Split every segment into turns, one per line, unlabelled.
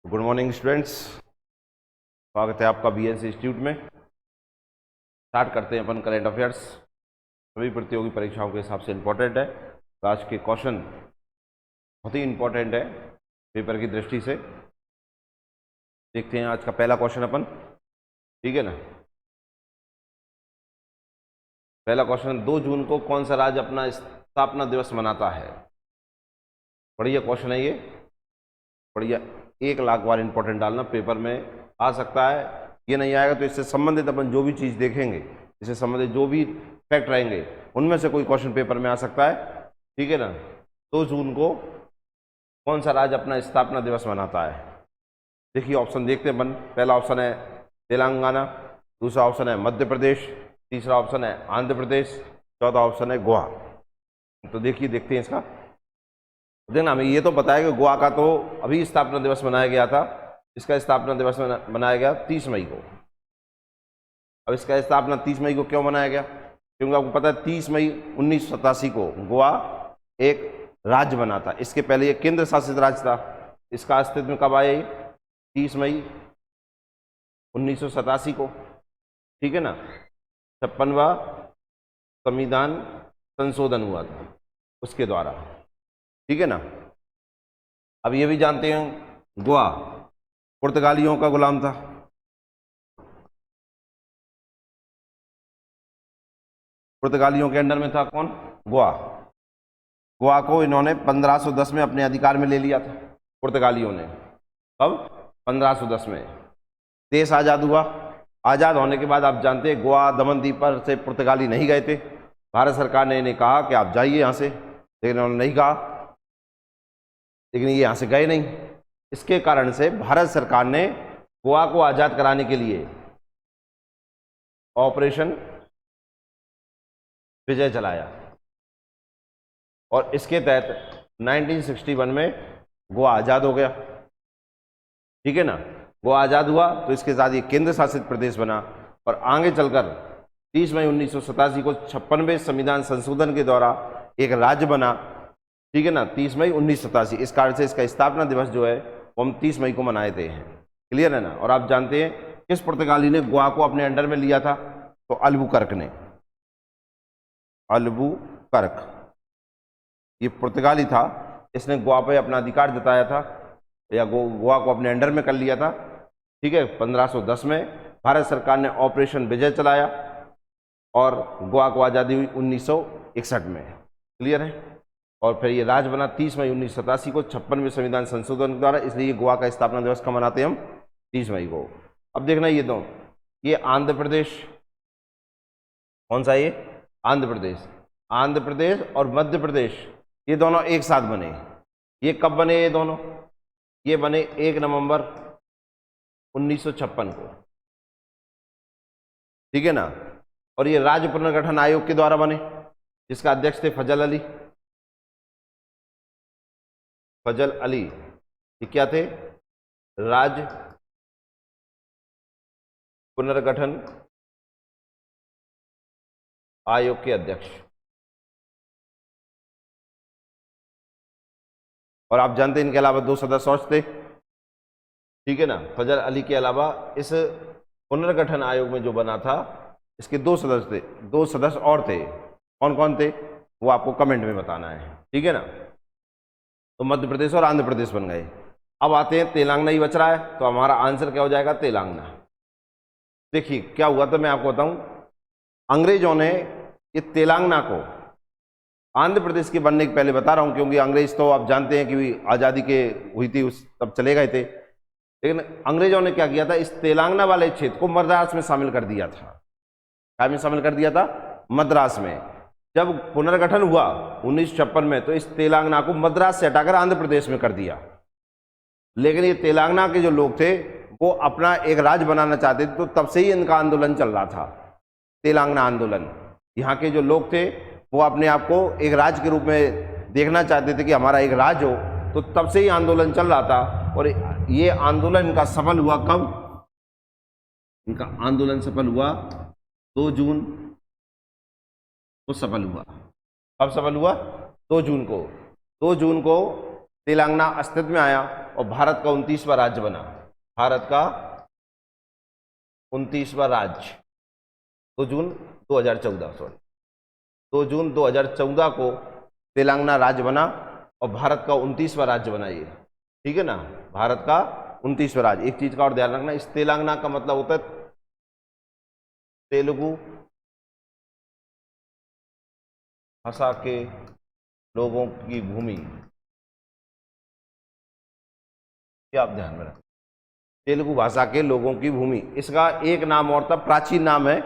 Good morning students, स्वागत है आपका बीएनसी इंस्टीट्यूट में। स्टार्ट करते हैं अपन करेंट अफेयर्स। सभी प्रतियोगी परीक्षाओं के हिसाब से इम्पोर्टेंट है। तो आज के क्वेश्चन बहुत ही इम्पोर्टेंट है पेपर की दृष्टि से। देखते हैं आज का पहला क्वेश्चन अपन, ठीक है ना। पहला क्वेश्चन, 2 जून को कौन सा राज्य अपना स्थापना दिवस मनाता है? बढ़िया क्वेश्चन है ये, बढ़िया। 1 लाख बार इंपॉर्टेंट डालना, पेपर में आ सकता है, ये नहीं आएगा तो इससे संबंधित अपन जो भी चीज़ देखेंगे, इससे संबंधित जो भी फैक्ट रहेंगे उनमें से कोई क्वेश्चन पेपर में आ सकता है, ठीक है ना। 2 जून को कौन सा राज्य अपना स्थापना दिवस मनाता है? देखिए ऑप्शन देखते हैं अपन। पहला ऑप्शन है तेलंगाना, दूसरा ऑप्शन है मध्य प्रदेश, तीसरा ऑप्शन है आंध्र प्रदेश, चौथा ऑप्शन है गोवा। तो देखते हैं इसका। देखना, हमें ये तो पता है कि गोवा का तो अभी स्थापना दिवस मनाया गया था। इसका स्थापना दिवस मनाया गया 30 मई को। अब इसका स्थापना 30 मई को क्यों मनाया गया? क्योंकि आपको पता है 30 मई 1987 को गोवा एक राज्य बना था। इसके पहले ये केंद्र शासित राज्य था। इसका अस्तित्व में कब आया? ये 30 मई 1987 को, ठीक है ना। 56वां संविधान संशोधन हुआ था उसके द्वारा, ठीक है ना। अब ये भी जानते हैं गोवा पुर्तगालियों का गुलाम था। पुर्तगालियों के अंडर में था कौन? गोवा। गोवा को इन्होंने 1510 में अपने अधिकार में ले लिया था पुर्तगालियों ने। कब? 1510 में। देश आज़ाद हुआ। आज़ाद होने के बाद आप जानते हैं गोवा दमन द्वीप पर से पुर्तगाली नहीं गए थे। भारत सरकार ने इन्हें कहा कि आप जाइए यहाँ से, लेकिन उन्होंने नहीं कहा, लेकिन ये यहाँ से गए नहीं। इसके कारण से भारत सरकार ने गोवा को आज़ाद कराने के लिए ऑपरेशन विजय चलाया और इसके तहत 1961 में गोवा आज़ाद हो गया, ठीक है ना। गोवा आज़ाद हुआ तो इसके साथ ये केंद्र शासित प्रदेश बना और आगे चलकर 30 मई 1987 को 56वें संविधान संशोधन के द्वारा एक राज्य बना, ठीक है ना। 30 मई 1987, इस कारण से इसका स्थापना दिवस जो है वो हम 30 मई को मनाते हैं। क्लियर है ना। और आप जानते हैं किस पुर्तगाली ने गोवा को अपने अंडर में लिया था? तो अल्बुकर्क ने। अल्बुकर्क ये पुर्तगाली था, इसने गोवा पे अपना अधिकार जताया था या गोवा को अपने अंडर में कर लिया था, ठीक है। 1510 में भारत सरकार ने ऑपरेशन विजय चलाया और गोवा को आज़ादी हुई 1961 में। क्लियर है। और फिर ये राज्य बना 30 मई 1987 को 56वें संविधान संशोधन के द्वारा, इसलिए गोवा का स्थापना दिवस कब मनाते हैं हम? 30 मई को। अब देखना ये दो, ये आंध्र प्रदेश, कौन सा ये? आंध्र प्रदेश। आंध्र प्रदेश और मध्य प्रदेश ये दोनों एक साथ बने। ये कब बने ये दोनों? ये बने 1 नवंबर 1956 को, ठीक है ना। और ये राज्य पुनर्गठन आयोग के द्वारा बने, जिसका अध्यक्ष थे फजल अली। फजल अली ये क्या थे? राज्य पुनर्गठन आयोग के अध्यक्ष। और आप जानते हैं इनके अलावा 2 सदस्य और थे, ठीक है ना। फजल अली के अलावा इस पुनर्गठन आयोग में जो बना था इसके 2 सदस्य थे, 2 सदस्य और थे। कौन कौन थे वो आपको कमेंट में बताना है, ठीक है ना। तो मध्य प्रदेश और आंध्र प्रदेश बन गए। अब आते हैं तेलंगाना ही बच रहा है, तो हमारा आंसर क्या हो जाएगा? तेलंगाना। देखिए क्या हुआ था मैं आपको बताऊं। अंग्रेजों ने ये तेलंगाना को आंध्र प्रदेश के बनने के पहले बता रहा हूं, क्योंकि अंग्रेज तो आप जानते हैं कि आज़ादी के हुई थी उस तब चले गए थे, लेकिन अंग्रेजों ने क्या किया था? इस तेलंगाना वाले क्षेत्र को मद्रास में शामिल कर दिया था। क्या में शामिल कर दिया था? मद्रास में। जब पुनर्गठन हुआ 1956 में तो इस तेलंगाना को मद्रास से हटाकर आंध्र प्रदेश में कर दिया। लेकिन ये तेलंगाना के जो लोग थे वो अपना एक राज्य बनाना चाहते थे, तो तब से ही इनका आंदोलन चल रहा था, तेलंगाना आंदोलन। यहाँ के जो लोग थे वो अपने आप को एक राज्य के रूप में देखना चाहते थे कि हमारा एक राज्य हो, तो तब से ही आंदोलन चल रहा था। और ये आंदोलन इनका सफल हुआ कब? इनका आंदोलन सफल हुआ 2 जून को सफल हुआ। कब सफल हुआ? 2 जून को। 2 जून को तेलंगाना अस्तित्व में आया और भारत का 29वां राज्य बना। भारत का 29वां राज्य 2 जून 2014, सॉरी 2 जून 2014 को तेलंगाना राज्य बना और भारत का 29वां राज्य बना ये, ठीक है ना, भारत का 29वां राज्य। एक चीज का और ध्यान रखना, इस तेलंगाना का मतलब होता है तेलुगु भाषा के लोगों की भूमि, ये आप ध्यान में रखें, तेलुगु भाषा के लोगों की भूमि। इसका एक नाम और था, प्राचीन नाम है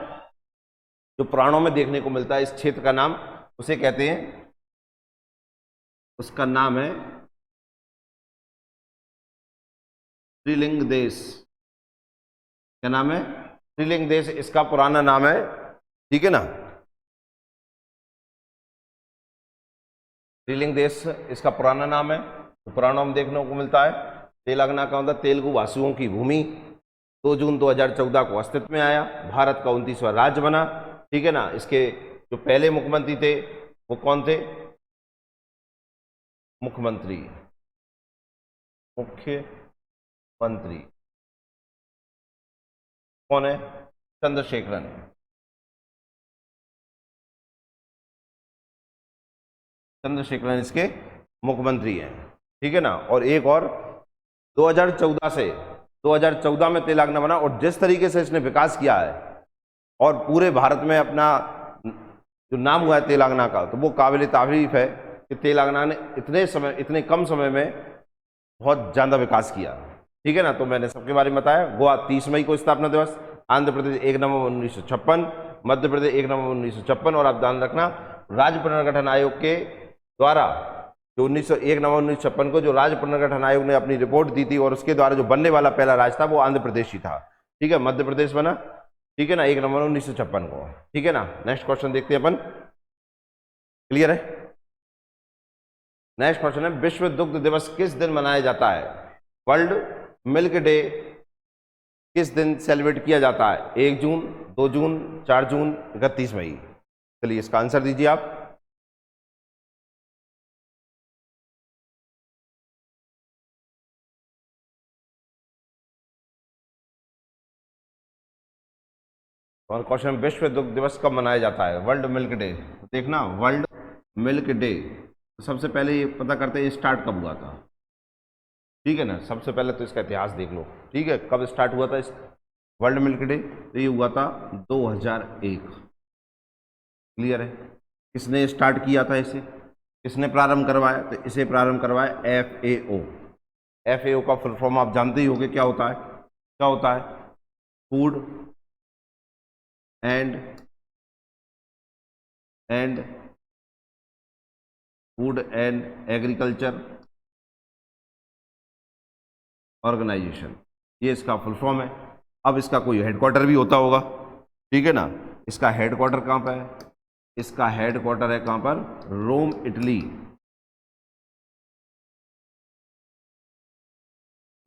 जो पुराणों में देखने को मिलता है इस क्षेत्र का नाम, उसे कहते हैं, उसका नाम है त्रिलिंग देश। क्या नाम है? त्रिलिंग देश इसका पुराना नाम है, ठीक है ना, त्रिलिंग देश इसका पुराना नाम है, तो पुराणों में देखने को मिलता है। तेलंगाना का मतलब तेलुगु भाषियों की भूमि, 2 जून 2014 को अस्तित्व में आया, भारत का 29वां राज्य बना, ठीक है ना। इसके जो पहले मुख्यमंत्री थे वो कौन थे? मुख्यमंत्री कौन है? चंद्रशेखरन। चंद्रशेखरन इसके मुख्यमंत्री हैं, ठीक है ना। और एक और 2014 में तेलंगाना बना, और जिस तरीके से इसने विकास किया है और पूरे भारत में अपना जो नाम हुआ है तेलंगाना का, तो वो काबिल तारीफ है कि तेलंगाना ने इतने कम समय में बहुत ज़्यादा विकास किया, ठीक है ना। तो मैंने सबके बारे में बताया। गोवा 30 मई को स्थापना दिवस, आंध्र प्रदेश 1 नवंबर 1956, मध्य प्रदेश 1 नवंबर 1956। और आप ध्यान रखना, राज्य पुनर्गठन आयोग के द्वारा जो 1 नवंबर 1956 को जो राज्य पुनर्गठन आयोग ने अपनी रिपोर्ट दी थी, और उसके द्वारा जो बनने वाला पहला राज्य था वो आंध्र प्रदेश ही था, ठीक है। मध्य प्रदेश बना, ठीक है ना, 1 नवंबर 1956 को, ठीक है ना। नेक्स्ट क्वेश्चन देखते हैं अपन, क्लियर है। नेक्स्ट क्वेश्चन है, विश्व दुग्ध दिवस किस दिन मनाया जाता है? वर्ल्ड मिल्क डे किस दिन सेलिब्रेट किया जाता है? 1 जून, 2 जून, 4 जून, 31 मई। चलिए इसका आंसर दीजिए आप। और क्वेश्चन, विश्व दुग्ध दिवस कब मनाया जाता है? वर्ल्ड मिल्क डे, देखना वर्ल्ड मिल्क डे, सबसे पहले ये पता करते हैं स्टार्ट कब हुआ था, ठीक है ना। सबसे पहले तो इसका इतिहास देख लो, ठीक है, कब स्टार्ट हुआ था इस वर्ल्ड मिल्क डे? तो ये हुआ था 2001, क्लियर है। किसने स्टार्ट किया था इसे, किसने प्रारंभ करवाया? तो इसे प्रारंभ करवाया FAO। FAO का फुल फॉर्म आप जानते ही होंगे, क्या होता है? क्या होता है? फूड एंड एग्रीकल्चर ऑर्गेनाइजेशन, ये इसका फुल फॉर्म है। अब इसका कोई हेडक्वार्टर भी होता होगा, ठीक है ना। इसका हेडक्वार्टर कहाँ पर है? इसका हेडक्वार्टर है कहाँ पर? रोम, इटली।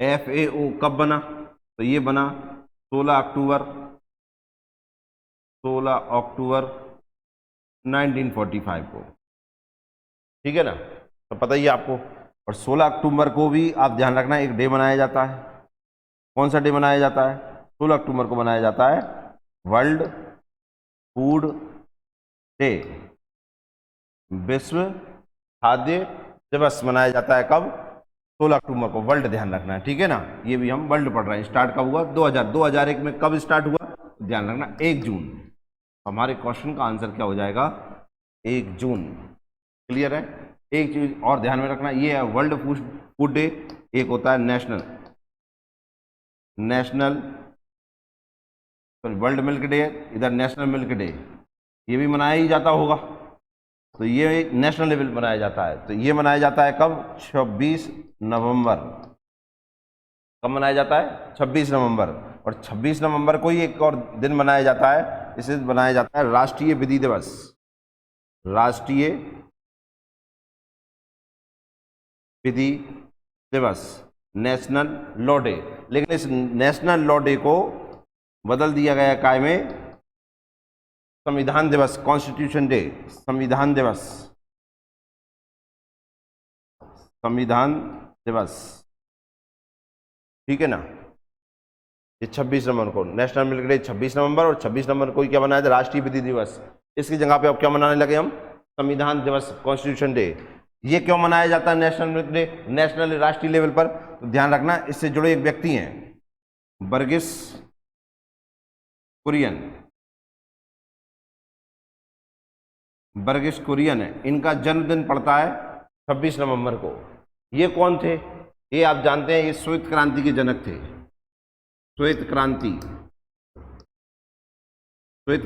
FAO कब बना? तो ये बना 16 अक्टूबर 1945 को, ठीक है ना, तो पता ही है आपको। और 16 अक्टूबर को भी आप ध्यान रखना एक डे मनाया जाता है। कौन सा डे मनाया जाता है? 16 अक्टूबर को मनाया जाता है वर्ल्ड फूड डे, विश्व खाद्य दिवस मनाया जाता है कब? 16 अक्टूबर को, वर्ल्ड ध्यान रखना है, ठीक है ना। ये भी हम वर्ल्ड पढ़ रहे हैं। स्टार्ट कब हुआ? 2001 में। कब स्टार्ट हुआ? ध्यान रखना 1 जून। हमारे क्वेश्चन का आंसर क्या हो जाएगा? 1 जून, क्लियर है। एक चीज और ध्यान में रखना, ये है वर्ल्ड फूड डे, एक होता है नेशनल वर्ल्ड मिल्क डे, इधर नेशनल मिल्क डे, ये भी मनाया ही जाता होगा। तो ये एक नेशनल लेवल मनाया जाता है। तो ये मनाया जाता है कब? 26 नवंबर। कब मनाया जाता है? 26 नवंबर। और 26 नवंबर को ही एक और दिन मनाया जाता है, इसे मनाया जाता है राष्ट्रीय विधि दिवस। राष्ट्रीय विधि दिवस, नेशनल लॉ डे। लेकिन इस नेशनल लॉ डे को बदल दिया गया काय में? संविधान दिवस, कॉन्स्टिट्यूशन डे, संविधान दिवस, संविधान दिवस, ठीक है ना। ये 26 नवंबर को नेशनल मिल्क डे 26 नवंबर, और 26 नवंबर को क्या मनाया था, राष्ट्रीय विधि दिवस। इसकी जगह पे अब क्या मनाने लगे हम, संविधान दिवस, कॉन्स्टिट्यूशन डे। ये क्यों मनाया जाता है नेशनल मिल्क डे, नेशनल राष्ट्रीय लेवल पर, तो ध्यान रखना इससे जुड़े एक व्यक्ति हैं वर्गीस कुरियन। वर्गीस कुरियन है, इनका जन्मदिन पड़ता है 26 नवंबर को। ये कौन थे, ये आप जानते हैं, ये श्वेत क्रांति के जनक थे। श्वेत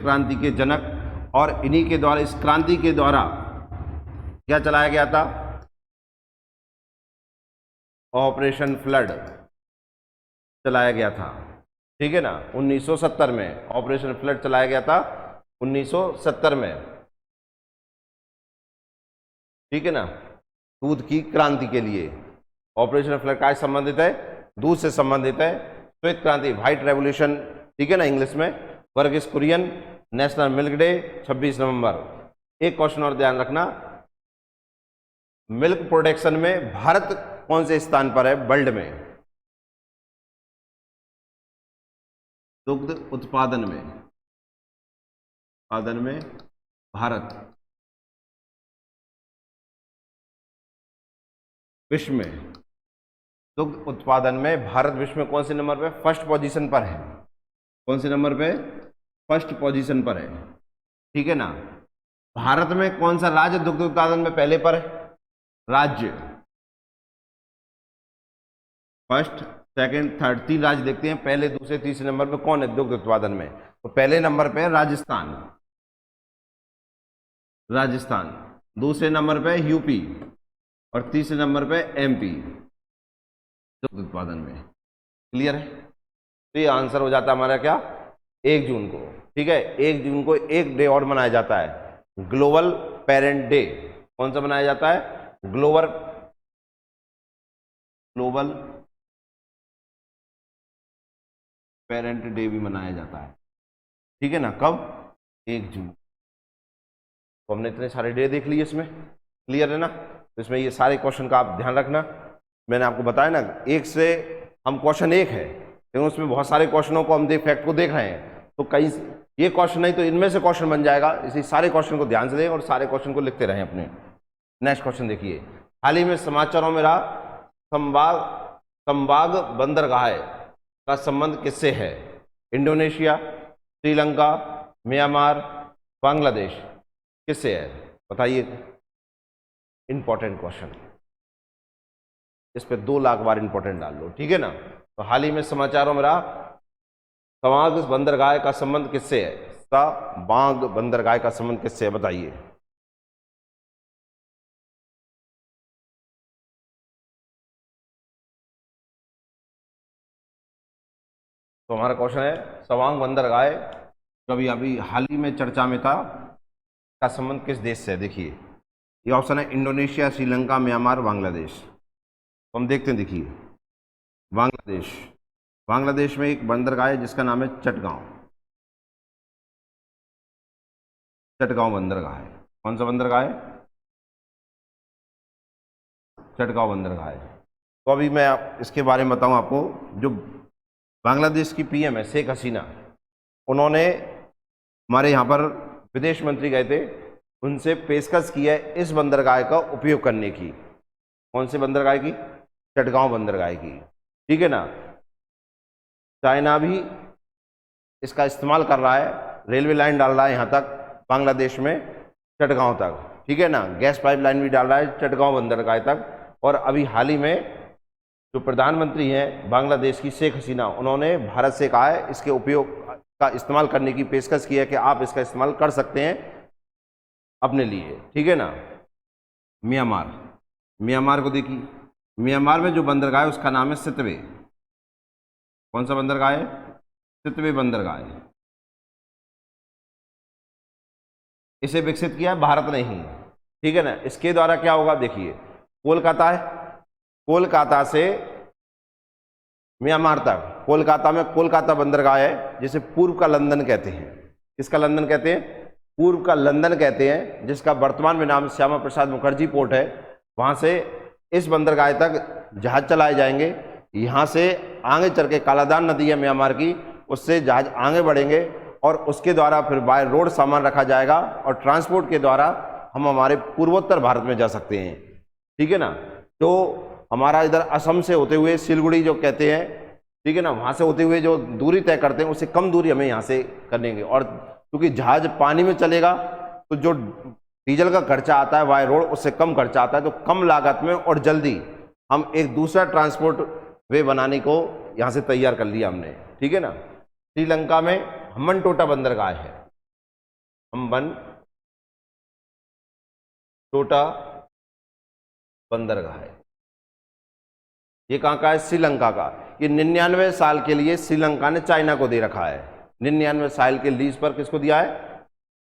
क्रांति के जनक, और इन्हीं के द्वारा, इस क्रांति के द्वारा क्या चलाया गया था, ऑपरेशन फ्लड चलाया गया था, ठीक है ना। 1970 में ऑपरेशन फ्लड चलाया गया था, 1970 में, ठीक है ना, दूध की क्रांति के लिए। ऑपरेशन फ्लड का संबंधित है, दूध से संबंधित है। श्वेत क्रांति, व्हाइट रेवोल्यूशन, ठीक है ना इंग्लिश में। Verghese Kurien, national milk day 26 नवंबर। एक क्वेश्चन और ध्यान रखना, मिल्क प्रोडक्शन में भारत कौन से स्थान पर है वर्ल्ड में, दुग्ध उत्पादन में भारत विश्व में, दुग्ध उत्पादन में भारत विश्व में कौन से नंबर पे, फर्स्ट पोजीशन पर है। कौन से नंबर पे, फर्स्ट पोजीशन पर है, ठीक है ना। भारत में कौन सा राज्य दुग्ध उत्पादन में पहले पर है, राज्य फर्स्ट, सेकंड, थर्ड, 3 राज्य देखते हैं, पहले, दूसरे, तीसरे नंबर पे कौन है दुग्ध उत्पादन में। तो पहले नंबर पे राजस्थान, दूसरे नंबर पे यूपी, और तीसरे नंबर पे एमपी दुग्ध उत्पादन में। क्लियर है, तो ये आंसर हो जाता है हमारा क्या, 1 जून को, ठीक है। 1 जून को एक डे और मनाया जाता है, ग्लोबल पेरेंट डे। कौन सा मनाया जाता है, ग्लोबल पेरेंट डे भी मनाया जाता है, ठीक है ना। कब, 1 जून। तो हमने इतने सारे डे देख लिए इसमें, क्लियर है ना। तो इसमें ये सारे क्वेश्चन का आप ध्यान रखना। मैंने आपको बताया ना, एक से हम क्वेश्चन एक है, लेकिन उसमें बहुत सारे क्वेश्चनों को हम फैक्ट को देख रहे हैं, तो कहीं ये क्वेश्चन नहीं तो इनमें से क्वेश्चन बन जाएगा। इसी सारे क्वेश्चन को ध्यान से दें और सारे क्वेश्चन को लिखते रहें अपने। नेक्स्ट क्वेश्चन देखिए, हाल ही में समाचारों में रहा संबाग बंदरगाह का संबंध किससे है, इंडोनेशिया, श्रीलंका, म्यांमार, बांग्लादेश, किससे है, बताइए। इंपॉर्टेंट क्वेश्चन, इस पे 2 लाख बार इंपॉर्टेंट डाल लो, ठीक है ना। तो हाल ही में समाचारों में रहा तवांग बंदरगाह का संबंध किससे है, तवांग बंदरगाह का संबंध किससे है, बताइए। तो हमारा क्वेश्चन है तवांग बंदरगाह कभी अभी हाल ही में चर्चा में था, का संबंध किस देश से है। देखिए ये ऑप्शन है इंडोनेशिया, श्रीलंका, म्यांमार, बांग्लादेश। तो हम देखते हैं, देखिए बांग्लादेश में एक बंदरगाह है जिसका नाम है चटगांव बंदरगाह है। कौन सा बंदरगाह है, चटगांव बंदरगाह है। तो अभी मैं इसके बारे में बताऊं आपको, जो बांग्लादेश की पीएम है शेख हसीना, उन्होंने हमारे यहाँ पर विदेश मंत्री गए थे, उनसे पेशकश की है इस बंदरगाह का उपयोग करने की। कौन से बंदरगाह की, चटगांव बंदरगाह की, ठीक है ना। चाइना भी इसका इस्तेमाल कर रहा है, रेलवे लाइन डाल रहा है यहाँ तक बांग्लादेश में, चटगांव तक, ठीक है ना। गैस पाइपलाइन भी डाल रहा है चटगांव बंदरगाह तक। और अभी हाल ही में जो प्रधानमंत्री हैं बांग्लादेश की शेख हसीना, उन्होंने भारत से कहा है इसके उपयोग का इस्तेमाल करने की पेशकश की है कि आप इसका इस्तेमाल कर सकते हैं अपने लिए, ठीक है ना। म्यांमार को देखिए, म्यांमार में जो बंदरगाह है उसका नाम है सितवे। कौन सा बंदरगाह है, सितवे बंदरगाह है। इसे विकसित किया है भारत ने ही, ठीक है ना। इसके द्वारा क्या होगा, देखिए कोलकाता है, कोलकाता से म्यांमार तक, कोलकाता में कोलकाता बंदरगाह है जिसे पूर्व का लंदन कहते हैं। किसका लंदन कहते हैं, पूर्व का लंदन कहते हैं, जिसका वर्तमान में नाम श्यामा प्रसाद मुखर्जी पोर्ट है। वहां से इस बंदरगाह तक जहाज चलाए जाएंगे। यहाँ से आगे चल के कालादान नदी है म्यांमार की, उससे जहाज आगे बढ़ेंगे और उसके द्वारा फिर बाय रोड सामान रखा जाएगा और ट्रांसपोर्ट के द्वारा हम हमारे पूर्वोत्तर भारत में जा सकते हैं। ठीक है ना। तो हमारा इधर असम से होते हुए सिलगुड़ी जो कहते हैं, ठीक है ना, वहाँ से होते हुए जो दूरी तय करते हैं उससे कम दूरी हमें यहाँ से करेंगे। और क्योंकि जहाज पानी में चलेगा तो जो डीजल का खर्चा आता है बाय रोड उससे कम खर्चा आता है, तो कम लागत में और जल्दी हम एक दूसरा ट्रांसपोर्ट वे बनाने को यहाँ से तैयार कर लिया हमने। ठीक है ना। श्रीलंका में हम्बनटोटा बंदरगाह है, हम्बनटोटा बंदरगाह है। ये कहाँ का है? श्रीलंका का। ये 99 साल के लिए श्रीलंका ने चाइना को दे रखा है। 99 साल के लीज पर किसको दिया है?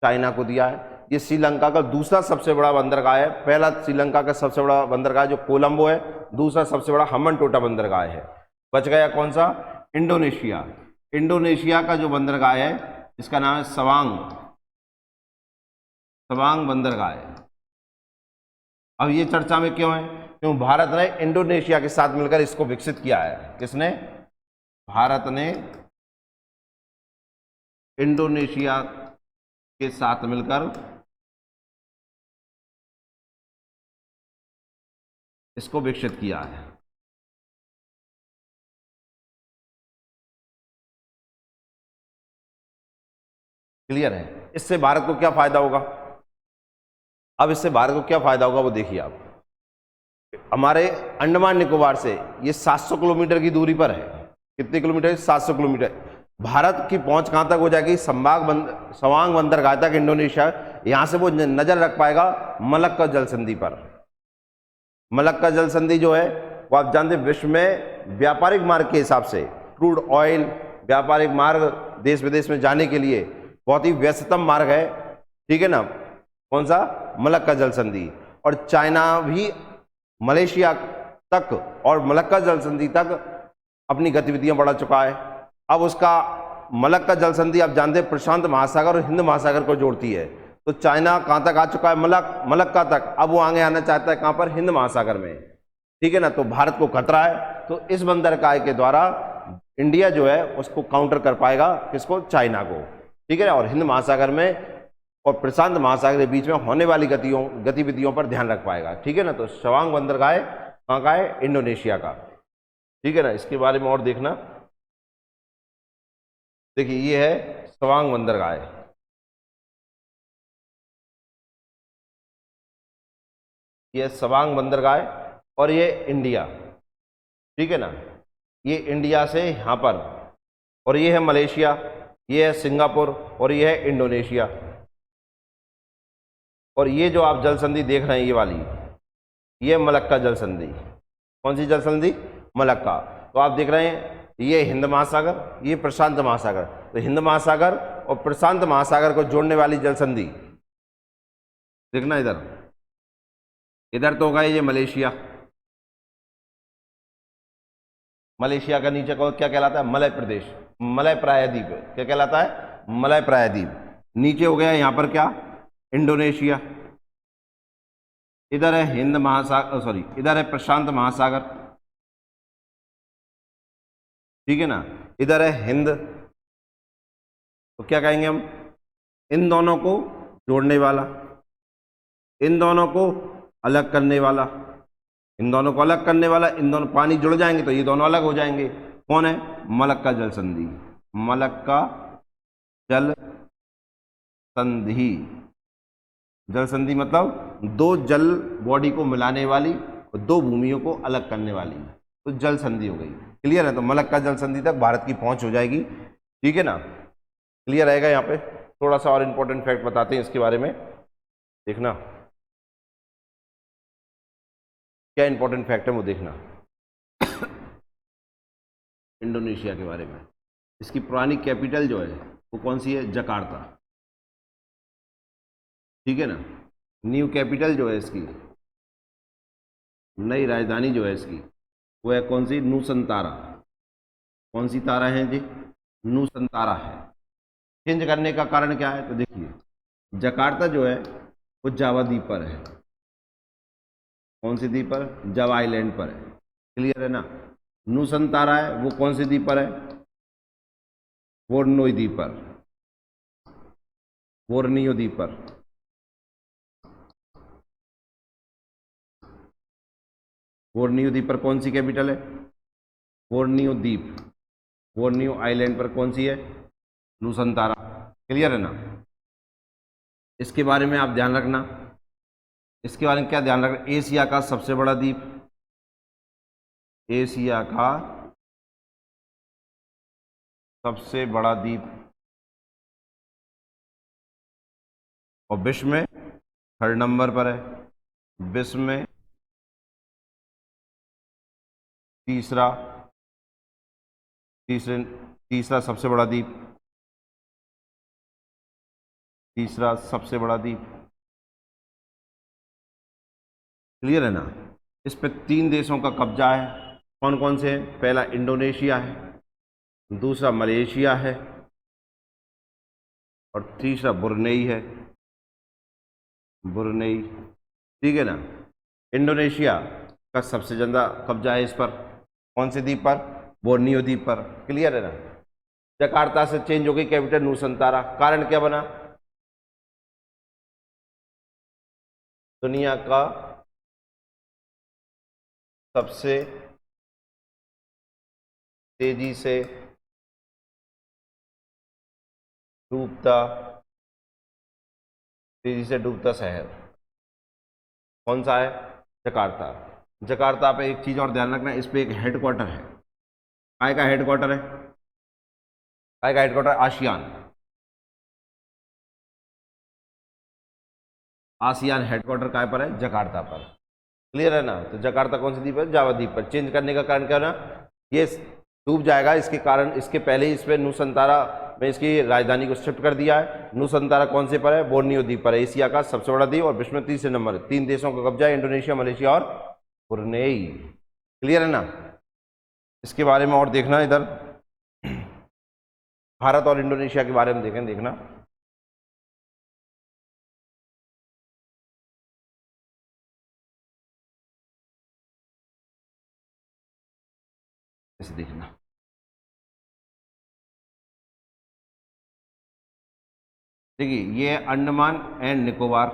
चाइना को दिया है। ये श्रीलंका का दूसरा सबसे बड़ा बंदरगाह है। पहला श्रीलंका का सबसे बड़ा बंदरगाह जो कोलंबो है, दूसरा सबसे बड़ा हम्बनटोटा बंदरगाह है। बच गया कौन सा? इंडोनेशिया। इंडोनेशिया का जो बंदरगाह है इसका नाम है सवांग बंदरगाह है। अब ये चर्चा में क्यों है? क्यों भारत ने इंडोनेशिया के साथ मिलकर इसको विकसित किया है। किसने? भारत ने इंडोनेशिया के साथ मिलकर इसको विकसित किया है। क्लियर है? इससे भारत को क्या फायदा होगा? अब इससे भारत को क्या फायदा होगा वो देखिए आप। हमारे अंडमान निकोबार से ये 700 किलोमीटर की दूरी पर है। कितने किलोमीटर? 700 किलोमीटर। भारत की पहुंच कहां तक हो जाएगी? सवांग बंदरगाह तक इंडोनेशिया। यहां से वो नजर रख पाएगा मलक्का जल संधि पर। मलक्का जल संधि जो है वो आप जानते हैं विश्व में व्यापारिक मार्ग के हिसाब से, क्रूड ऑयल व्यापारिक मार्ग देश विदेश में जाने के लिए बहुत ही व्यस्ततम मार्ग है। ठीक है ना। कौन सा? मलक्का जल संधि। और चाइना भी मलेशिया तक और मलक्का जल संधि तक अपनी गतिविधियां बढ़ा चुका है। अब उसका मलक्का जल संधि आप जानते हैं प्रशांत महासागर और हिंद महासागर को जोड़ती है। तो चाइना कहां तक आ चुका है? मलक्का तक। अब वो आगे आना चाहता है कहां पर? हिंद महासागर में। ठीक है ना। तो भारत को खतरा है, तो इस बंदरगाह के द्वारा इंडिया जो है उसको काउंटर कर पाएगा। किसको? चाइना को। ठीक है ना। और हिंद महासागर में और प्रशांत महासागर के बीच में होने वाली गतिविधियों पर ध्यान रख पाएगा। ठीक है ना। तो सवांग बंदरगाह कहाँ का है? इंडोनेशिया का। ठीक है ना। इसके बारे में और देखना, देखिए ये है सवांग बंदरगाह, ये सवांग बंदरगाह और ये इंडिया। ठीक है ना। ये इंडिया से यहाँ पर, और ये है मलेशिया, ये है सिंगापुर और ये है इंडोनेशिया। और ये जो आप जल संधि देख रहे हैं ये वाली, ये मलक्का जल संधि। कौन सी जल संधि? मलक्का। तो आप देख रहे हैं ये हिंद महासागर, ये प्रशांत महासागर। तो हिंद महासागर और प्रशांत महासागर को जोड़ने वाली जल संधि देखना। इधर इधर तो होगा ये मलेशिया। मलेशिया का नीचे को क्या कहलाता है? मलय प्रदेश, मलय प्रायद्वीप। क्या कहलाता है? मलय प्रायद्वीप। नीचे हो गया यहां पर क्या? इंडोनेशिया। इधर है हिंद महासागर, सॉरी इधर है प्रशांत महासागर। ठीक है ना। इधर है हिंद। तो क्या कहेंगे हम? इन दोनों को जोड़ने वाला, इन दोनों को अलग करने वाला, इन दोनों को अलग करने वाला। इन दोनों पानी जुड़ जाएंगे तो ये दोनों अलग हो जाएंगे। कौन है? मलक्का जल संधि। मलक्का जल संधि। जल संधि मतलब दो जल बॉडी को मिलाने वाली और दो भूमियों को अलग करने वाली, तो जल संधि हो गई। क्लियर है? तो मलक्का जल संधि तक भारत की पहुंच हो जाएगी। ठीक है ना। क्लियर रहेगा? यहाँ पे थोड़ा सा और इंपॉर्टेंट फैक्ट बताते हैं इसके बारे में, देखना क्या इंपॉर्टेंट फैक्ट है वो देखना। इंडोनेशिया के बारे में, इसकी पुरानी कैपिटल जो है वो कौन सी है? जकार्ता। ठीक है ना। न्यू कैपिटल जो है इसकी, नई राजधानी जो है इसकी वो है कौन सी? नूसंतारा। कौन सी तारा है जी? नूसंतारा है। चेंज करने का कारण क्या है? तो देखिए जकार्ता जो है वो जावा द्वीप पर है। कौन सी द्वीप पर? जावा आइलैंड पर है। क्लियर है ना? नुसंतारा है वो कौन सी द्वीप पर है? बोर्नियो द्वीप पर, बोर्नियो द्वीप पर। बोर्नियो द्वीप पर कौन सी कैपिटल है? बोर्नियो द्वीप, बोर्नियो आइलैंड पर कौन सी है? नुसंतारा। क्लियर है ना? इसके बारे में आप ध्यान रखना। इसके बारे में क्या ध्यान रखना? एशिया का सबसे बड़ा द्वीप, एशिया का सबसे बड़ा द्वीप, और विश्व में 3rd नंबर पर है। विश्व में तीसरा सबसे बड़ा द्वीप, तीसरा सबसे बड़ा द्वीप। क्लियर है ना? इस पे 3 देशों का कब्जा है। कौन कौन से हैं? पहला इंडोनेशिया है, दूसरा मलेशिया है, और तीसरा ब्रुनेई है, ब्रुनेई। ठीक है ना? इंडोनेशिया का सबसे ज्यादा कब्जा है इस पर। कौन से द्वीप पर? बोर्नियो द्वीप पर। क्लियर है ना? जकार्ता से चेंज हो गई कैपिटल नुसंतारा। कारण क्या बना? दुनिया का सबसे तेजी से डूबता शहर कौन सा है? जकार्ता। जकार्ता पे एक चीज और ध्यान रखना, इस पे एक हेडक्वार्टर है। काय का हेडक्वार्टर है? काय का हेडक्वार्टर? आसियान। आसियान हेडक्वार्टर काय पर है? जकार्ता पर। क्लियर है ना? तो जकार्ता कौन सी द्वीप है? जावा द्वीप पर। चेंज करने का कारण क्या ना? ये डूब जाएगा, इसके कारण इसके पहले ही इस पे नुसंतारा में इसकी राजधानी को शिफ्ट कर दिया है। नुसंतारा कौन से पर है? बोर्नियो द्वीप पर है। एशिया का सबसे बड़ा द्वीप और विश्व में 3 नंबर। 3 देशों का कब्जा है, इंडोनेशिया, मलेशिया और ब्रुनेई। क्लियर है ना? इसके बारे में और देखना, इधर भारत और इंडोनेशिया के बारे में देखना। इसे देखना। देखिए ये है अंडमान एंड निकोबार,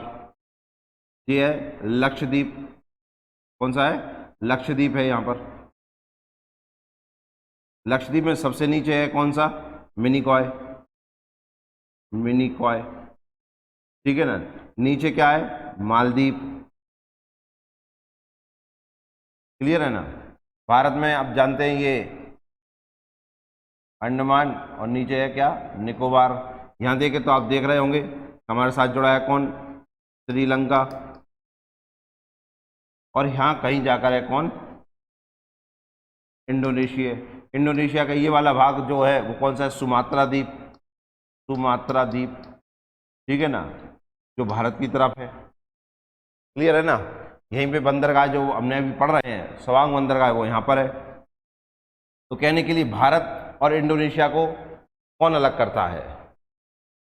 ये है लक्षद्वीप। कौन सा है? लक्षद्वीप है यहां पर। लक्षद्वीप में सबसे नीचे है कौन सा? मिनिकॉय, मिनिकॉय। ठीक है ना? नीचे क्या है? मालदीव। क्लियर है ना? भारत में आप जानते हैं ये अंडमान, और नीचे है क्या? निकोबार। यहां देखे तो आप देख रहे होंगे हमारे साथ जुड़ा है कौन? श्रीलंका। और यहां कहीं जाकर है कौन? इंडोनेशिया। इंडोनेशिया का ये वाला भाग जो है वो कौन सा है? सुमात्रा द्वीप, सुमात्रा द्वीप। ठीक है ना? जो भारत की तरफ है। क्लियर है ना? यहीं पे बंदरगाह जो हमने अभी पढ़ रहे हैं, सवांग बंदरगाह, वो यहाँ पर है। तो कहने के लिए भारत और इंडोनेशिया को कौन अलग करता है?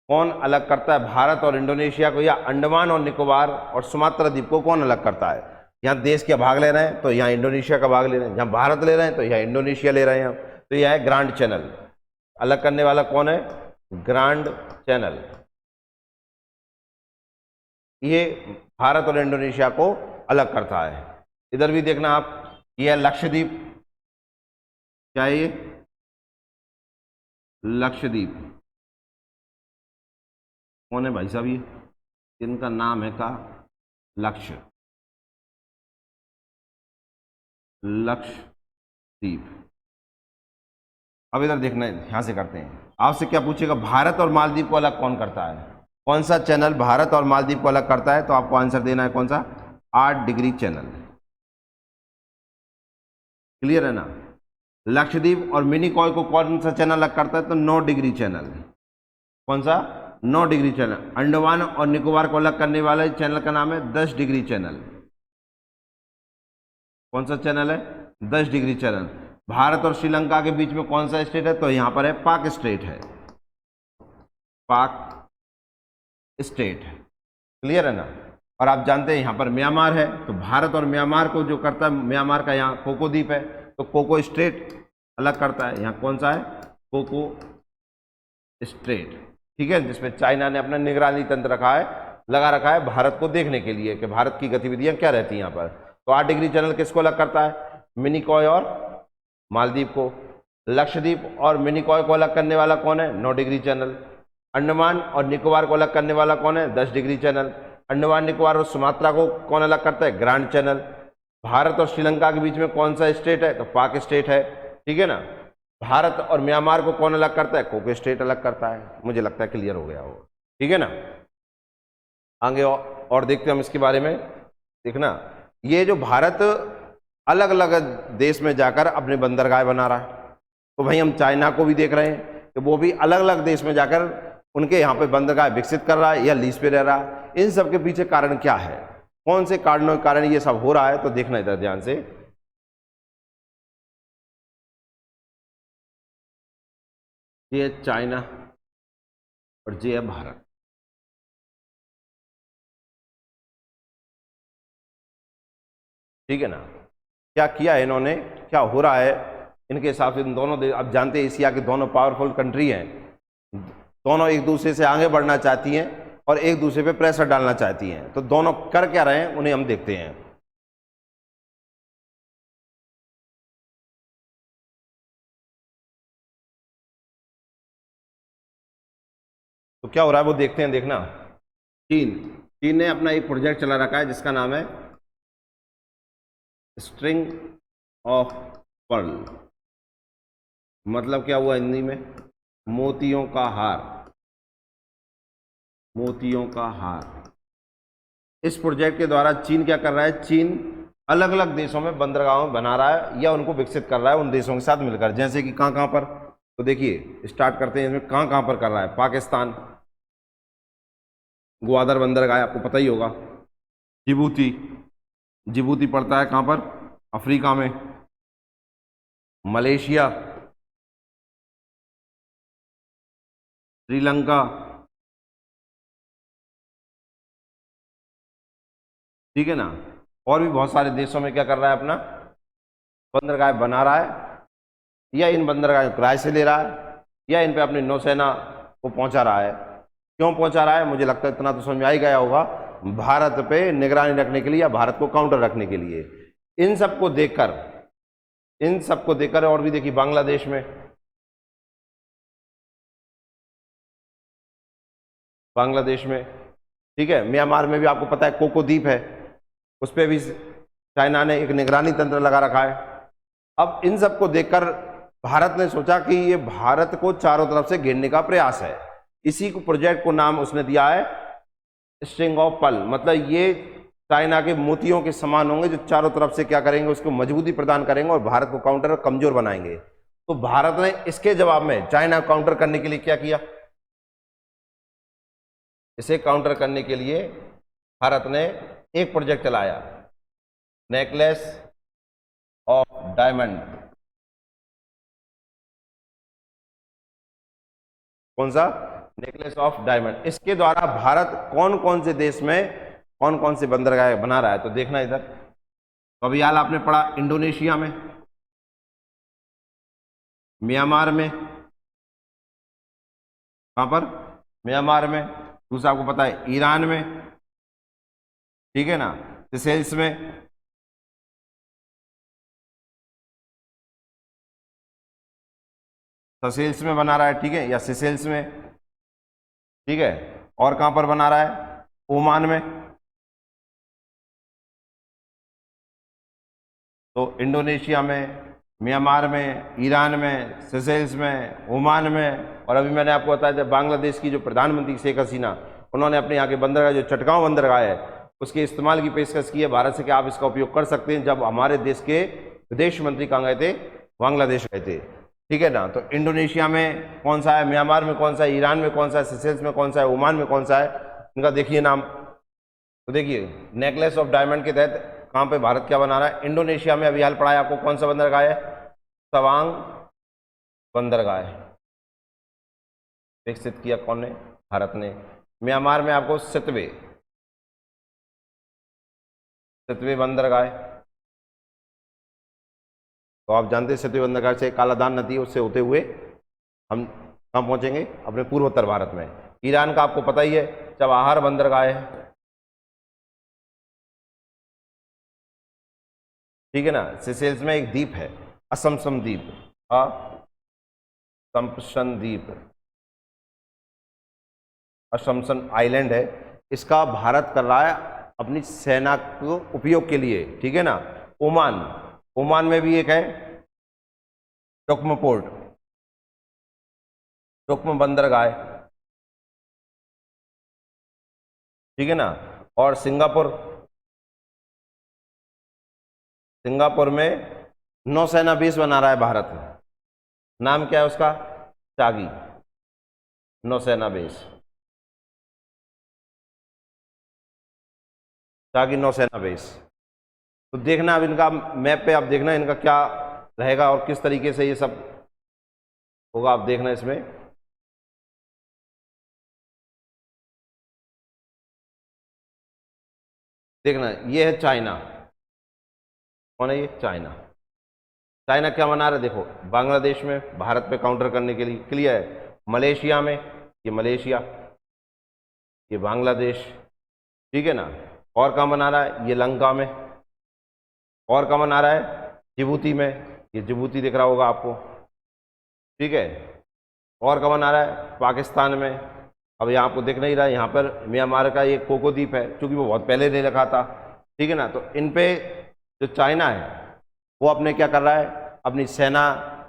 कौन अलग करता है भारत और इंडोनेशिया को, या अंडमान और निकोबार और सुमात्रा द्वीप को कौन अलग करता है? यहाँ देश का भाग ले रहे हैं तो यहाँ इंडोनेशिया का भाग ले रहे हैं, यहाँ भारत ले रहे हैं तो यहाँ इंडोनेशिया ले रहे हैं। तो यह है ग्रांड चैनल। अलग करने वाला कौन है? Grand channel. ये भारत और इंडोनेशिया को अलग करता है। इधर भी देखना आप, ये है लक्षद्वीप। क्या है ये? लक्षद्वीप। कौन है भाई साहब ये? इनका नाम है का लक्ष्य, लक्षद्वीप। अब इधर देखना है, यहां से करते हैं। आपसे क्या पूछेगा? भारत और मालदीव को अलग कौन करता है? कौन सा चैनल भारत और मालदीव को अलग करता है? तो आपको आंसर देना है कौन सा? 8 डिग्री चैनल। क्लियर है ना? लक्षद्वीप और मिनिकॉय को कौन सा चैनल अलग करता है? तो 9 डिग्री चैनल। कौन सा? 9 डिग्री चैनल। अंडमान और निकोबार को अलग करने वाले चैनल का नाम है 10 डिग्री चैनल। कौन सा चैनल है? 10 डिग्री चैनल। भारत और श्रीलंका के बीच में कौन सा स्टेट है? तो यहां पर है पाक स्टेट है, पाक स्टेट। क्लियर है ना? और आप जानते हैं यहाँ पर म्यांमार है, तो भारत और म्यांमार को जो करता है, म्यांमार का यहाँ कोको द्वीप है, तो कोको स्ट्रेट अलग करता है। यहाँ कौन सा है? कोको स्ट्रेट, ठीक है, जिसमें चाइना ने अपना निगरानी तंत्र लगा रखा है भारत को देखने के लिए कि भारत की गतिविधियां क्या रहती हैं यहाँ पर। तो 8 डिग्री चैनल किसको अलग करता है? मिनिकॉय और मालदीव को। लक्षद्वीप और मिनिकॉय को अलग करने वाला कौन है? 9 डिग्री चैनल। अंडमान और निकोबार को अलग करने वाला कौन है? 10 डिग्री चैनल। अंडमान निकोबार और सुमात्रा को कौन अलग करता है? Grand channel. भारत और श्रीलंका के बीच में कौन सा स्टेट है? तो पाक स्टेट है, ठीक है ना। भारत और म्यांमार को कौन अलग करता है? कोको स्टेट अलग करता है। मुझे लगता है क्लियर हो गया होगा, ठीक है ना। आगे और देखते हैं हम इसके बारे में। देखना, ये जो भारत अलग अलग देश में जाकर अपने बंदरगाह बना रहा है, तो भाई हम चाइना को भी देख रहे हैं कि वो भी अलग अलग देश में जाकर उनके यहाँ पे बंदरगाह विकसित कर रहा है या लीज पे रह रहा है। इन सब के पीछे कारण क्या है? कौन से कारणों के कारण ये सब हो रहा है? तो देखना इधर ध्यान से। ये है चाइना और ये है भारत। ठीक है ना। क्या किया है इन्होंने, क्या हो रहा है इनके हिसाब से? इन दोनों देश, आप जानते हैं एशिया के दोनों पावरफुल कंट्री हैं, दोनों एक दूसरे से आगे बढ़ना चाहती हैं और एक दूसरे पे प्रेशर डालना चाहती हैं। तो दोनों कर क्या रहे हैं उन्हें हम देखते हैं। तो क्या हो रहा है वो देखते हैं। देखना, चीन चीन ने अपना एक प्रोजेक्ट चला रखा है जिसका नाम है स्ट्रिंग ऑफ पर्ल। मतलब क्या हुआ हिंदी में? मोतियों का हार। मोतियों का हार। इस प्रोजेक्ट के द्वारा चीन क्या कर रहा है? चीन अलग अलग देशों में बंदरगाहों बना रहा है या उनको विकसित कर रहा है उन देशों के साथ मिलकर। जैसे कि कहाँ कहाँ पर? तो देखिए स्टार्ट करते हैं, इसमें कहाँ कहाँ पर कर रहा है। पाकिस्तान, ग्वादर बंदरगाह आपको पता ही होगा। जिबूती, जिबूती पड़ता है कहाँ पर? अफ्रीका में। मलेशिया, श्रीलंका, ठीक है ना। और भी बहुत सारे देशों में क्या कर रहा है? अपना बंदरगाह बना रहा है या इन बंदरगाह किराए से ले रहा है या इन पे अपनी नौसेना को पहुंचा रहा है। क्यों पहुंचा रहा है? मुझे लगता है इतना तो समझ में आ ही गया होगा, भारत पे निगरानी रखने के लिए या भारत को काउंटर रखने के लिए। इन सबको देखकर, इन सबको देखकर, और भी देखिए बांग्लादेश में, बांग्लादेश में, ठीक है। म्यांमार में भी आपको पता है कोको द्वीप है, उस पर भी चाइना ने एक निगरानी तंत्र लगा रखा है। अब इन सबको देखकर भारत ने सोचा कि ये भारत को चारों तरफ से घेरने का प्रयास है। इसी को प्रोजेक्ट को नाम उसने दिया है स्ट्रिंग ऑफ पर्ल। मतलब ये चाइना के मोतियों के समान होंगे जो चारों तरफ से क्या करेंगे? उसको मजबूती प्रदान करेंगे और भारत को काउंटर कमजोर बनाएंगे। तो भारत ने इसके जवाब में चाइना काउंटर करने के लिए क्या किया? इसे काउंटर करने के लिए भारत ने एक प्रोजेक्ट चलाया, नेकलेस ऑफ डायमंड। कौन सा? Necklace of diamond. इसके द्वारा भारत कौन कौन से देश में कौन कौन से बंदरगाह बना रहा है? तो देखना इधर। तो अभी हाल आपने पढ़ा इंडोनेशिया में, म्यांमार में, कहां पर? म्यांमार में। दूसरा आपको पता है ईरान में, ठीक है ना, सेशेल्स में, सेशेल्स में बना रहा है, ठीक है, या सेशेल्स में, ठीक है। और कहां पर बना रहा है? ओमान में। तो इंडोनेशिया में, म्यांमार में, ईरान में, सेशेल्स में, ओमान में। और अभी मैंने आपको बताया था बांग्लादेश की जो प्रधानमंत्री शेख हसीना, उन्होंने अपने यहाँ के बंदरगाह जो चटगांव बंदरगाह है उसके इस्तेमाल की पेशकश की है भारत से कि आप इसका उपयोग कर सकते हैं। जब हमारे देश के विदेश मंत्री कहाँ गए थे? बांग्लादेश गए थे, ठीक है ना। तो इंडोनेशिया में कौन सा है? म्यांमार में कौन सा है? ईरान में कौन सा है? सेशेल्स में कौन सा है? ओमान में कौन सा है? इनका देखिए नाम। तो देखिए नेकलेस ऑफ डायमंड के तहत कहाँ पे भारत क्या बना रहा है? इंडोनेशिया में। अभी हाल पढ़ा है आपको, कौन सा बंदरगाह है? तवांग बंदरगाह विकसित किया कौन ने? भारत ने। म्यांमार में आपको सितवे, सतवें बंदरगाह। तो आप जानते हैं सतवें बंदरगाह से कालादान नदी है, उससे होते हुए हम कहाँ पहुंचेंगे? अपने पूर्वोत्तर भारत में। ईरान का आपको पता ही है चबाहार बंदरगाह है, ठीक है ना। सेशेल्स में एक द्वीप है असमसम द्वीप, असम्पशन द्वीप, असम्पशन आइलैंड है। इसका भारत कर रहा है अपनी सेना को उपयोग के लिए, ठीक है ना। ओमान, ओमान में भी एक है टोक्म पोर्ट, टोक्म बंदरगाह, ठीक है ना। और सिंगापुर, सिंगापुर में नौसेना बेस बना रहा है भारत। नाम क्या है उसका? चागी नौसेना बेस, चागी नौसेना बेस। तो देखना अब इनका मैप पे, आप देखना इनका क्या रहेगा और किस तरीके से ये सब होगा, आप देखना इसमें। देखना ये है चाइना, कौन है ये? चाइना। चाइना क्या बना रहा है देखो, बांग्लादेश में भारत पे काउंटर करने के लिए, क्लियर है। मलेशिया में, ये मलेशिया, ये बांग्लादेश, ठीक है ना। और कहाँ बना रहा है? ये लंका में। और कहाँ बना रहा है? जिबूती में, ये जिबूती दिख रहा होगा आपको, ठीक है। और कहाँ बना रहा है? पाकिस्तान में। अब यहाँ आपको दिख नहीं रहा है, यहाँ पर म्यांमार का ये कोको द्वीप है, क्योंकि वो बहुत पहले नहीं रखा था, ठीक है ना। तो इन पे जो चाइना है वो अपने क्या कर रहा है? अपनी सेना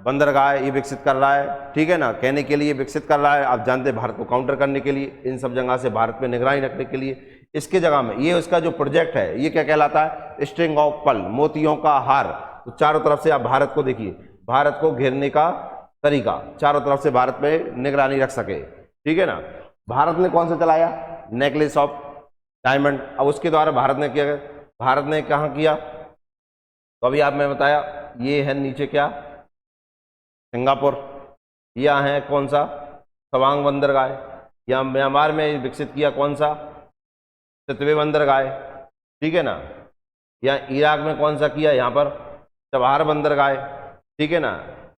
बंदरगाह ये विकसित कर रहा है, ठीक है ना, कहने के लिए विकसित कर रहा है। आप जानते हैं भारत को काउंटर करने के लिए, इन सब जगह से भारत में निगरानी रखने के लिए। इसके जगह में ये उसका जो प्रोजेक्ट है ये क्या कहलाता है? स्ट्रिंग ऑफ पर्ल, मोतियों का हार। तो चारों तरफ से आप भारत को देखिए, भारत को घेरने का तरीका, चारों तरफ से भारत में निगरानी रख सके, ठीक है ना। भारत ने कौन सा चलाया? Necklace of diamond. अब उसके द्वारा भारत ने क्या, भारत ने कहाँ किया? तो अभी आप मैं बताया, ये है नीचे क्या? सिंगापुर। यह है कौन सा? तवांग बंदरगाह। या म्यांमार में विकसित किया कौन सा? सतवें बंदरगाह, ठीक है ना। या इराक में कौन सा किया? यहाँ पर चबाहार बंदरगाह, ठीक है ना।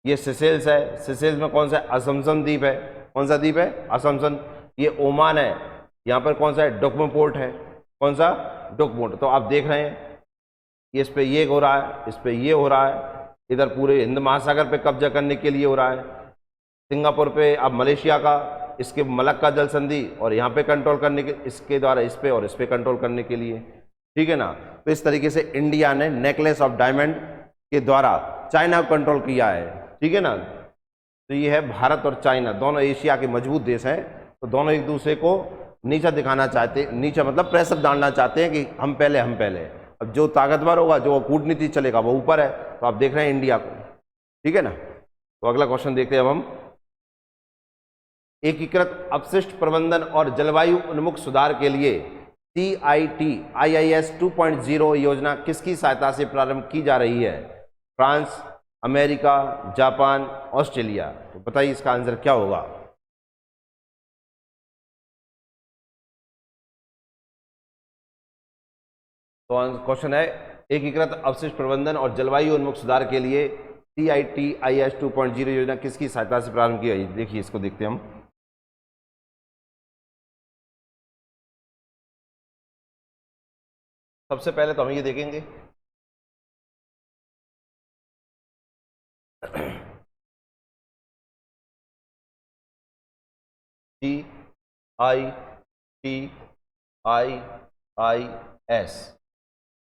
ये सेशेल्स है, सेशेल्स में कौन सा? असम्पशन द्वीप है। कौन सा द्वीप है? असम्पशन। ये ओमान है, यहाँ पर कौन सा है? डोकमो पोर्ट है। कौन सा? डोकमो पोर्ट। तो आप देख रहे हैं इस पे ये हो रहा है, इस पे ये हो रहा है, इधर पूरे हिंद महासागर पे कब्जा करने के लिए हो रहा है। सिंगापुर पे, अब मलेशिया का, इसके मलक्का जल संधि, और यहाँ पे कंट्रोल करने के, इसके द्वारा इस पे और इस पे कंट्रोल करने के लिए, ठीक है ना। तो इस तरीके से इंडिया ने नेकलेस ऑफ डायमंड के द्वारा चाइना को कंट्रोल किया है, ठीक है ना। तो ये है भारत और चाइना, दोनों एशिया के मजबूत देश हैं। तो दोनों एक दूसरे को नीचा दिखाना चाहते, नीचा मतलब प्रेशर डालना चाहते हैं कि हम पहले, हम पहले। अब जो ताकतवर होगा, जो कूटनीति चलेगा, वो ऊपर है। तो आप देख रहे हैं इंडिया को, ठीक है ना। तो अगला क्वेश्चन देखते हैं अब हम। एकीकृत अपशिष्ट प्रबंधन और जलवायु उन्मुख सुधार के लिए CITIIS 2.0 योजना किसकी सहायता से प्रारंभ की जा रही है? France, America, Japan, Australia. तो बताइए इसका आंसर क्या होगा? तो क्वेश्चन है एकीकृत अपशिष्ट प्रबंधन और जलवायु उन्मुख सुधार के लिए CITIS 2.0 योजना किसकी सहायता से प्रारंभ की गई? देखिए इसको देखते हैं हम। सबसे पहले तो हम ये देखेंगे CITIIS,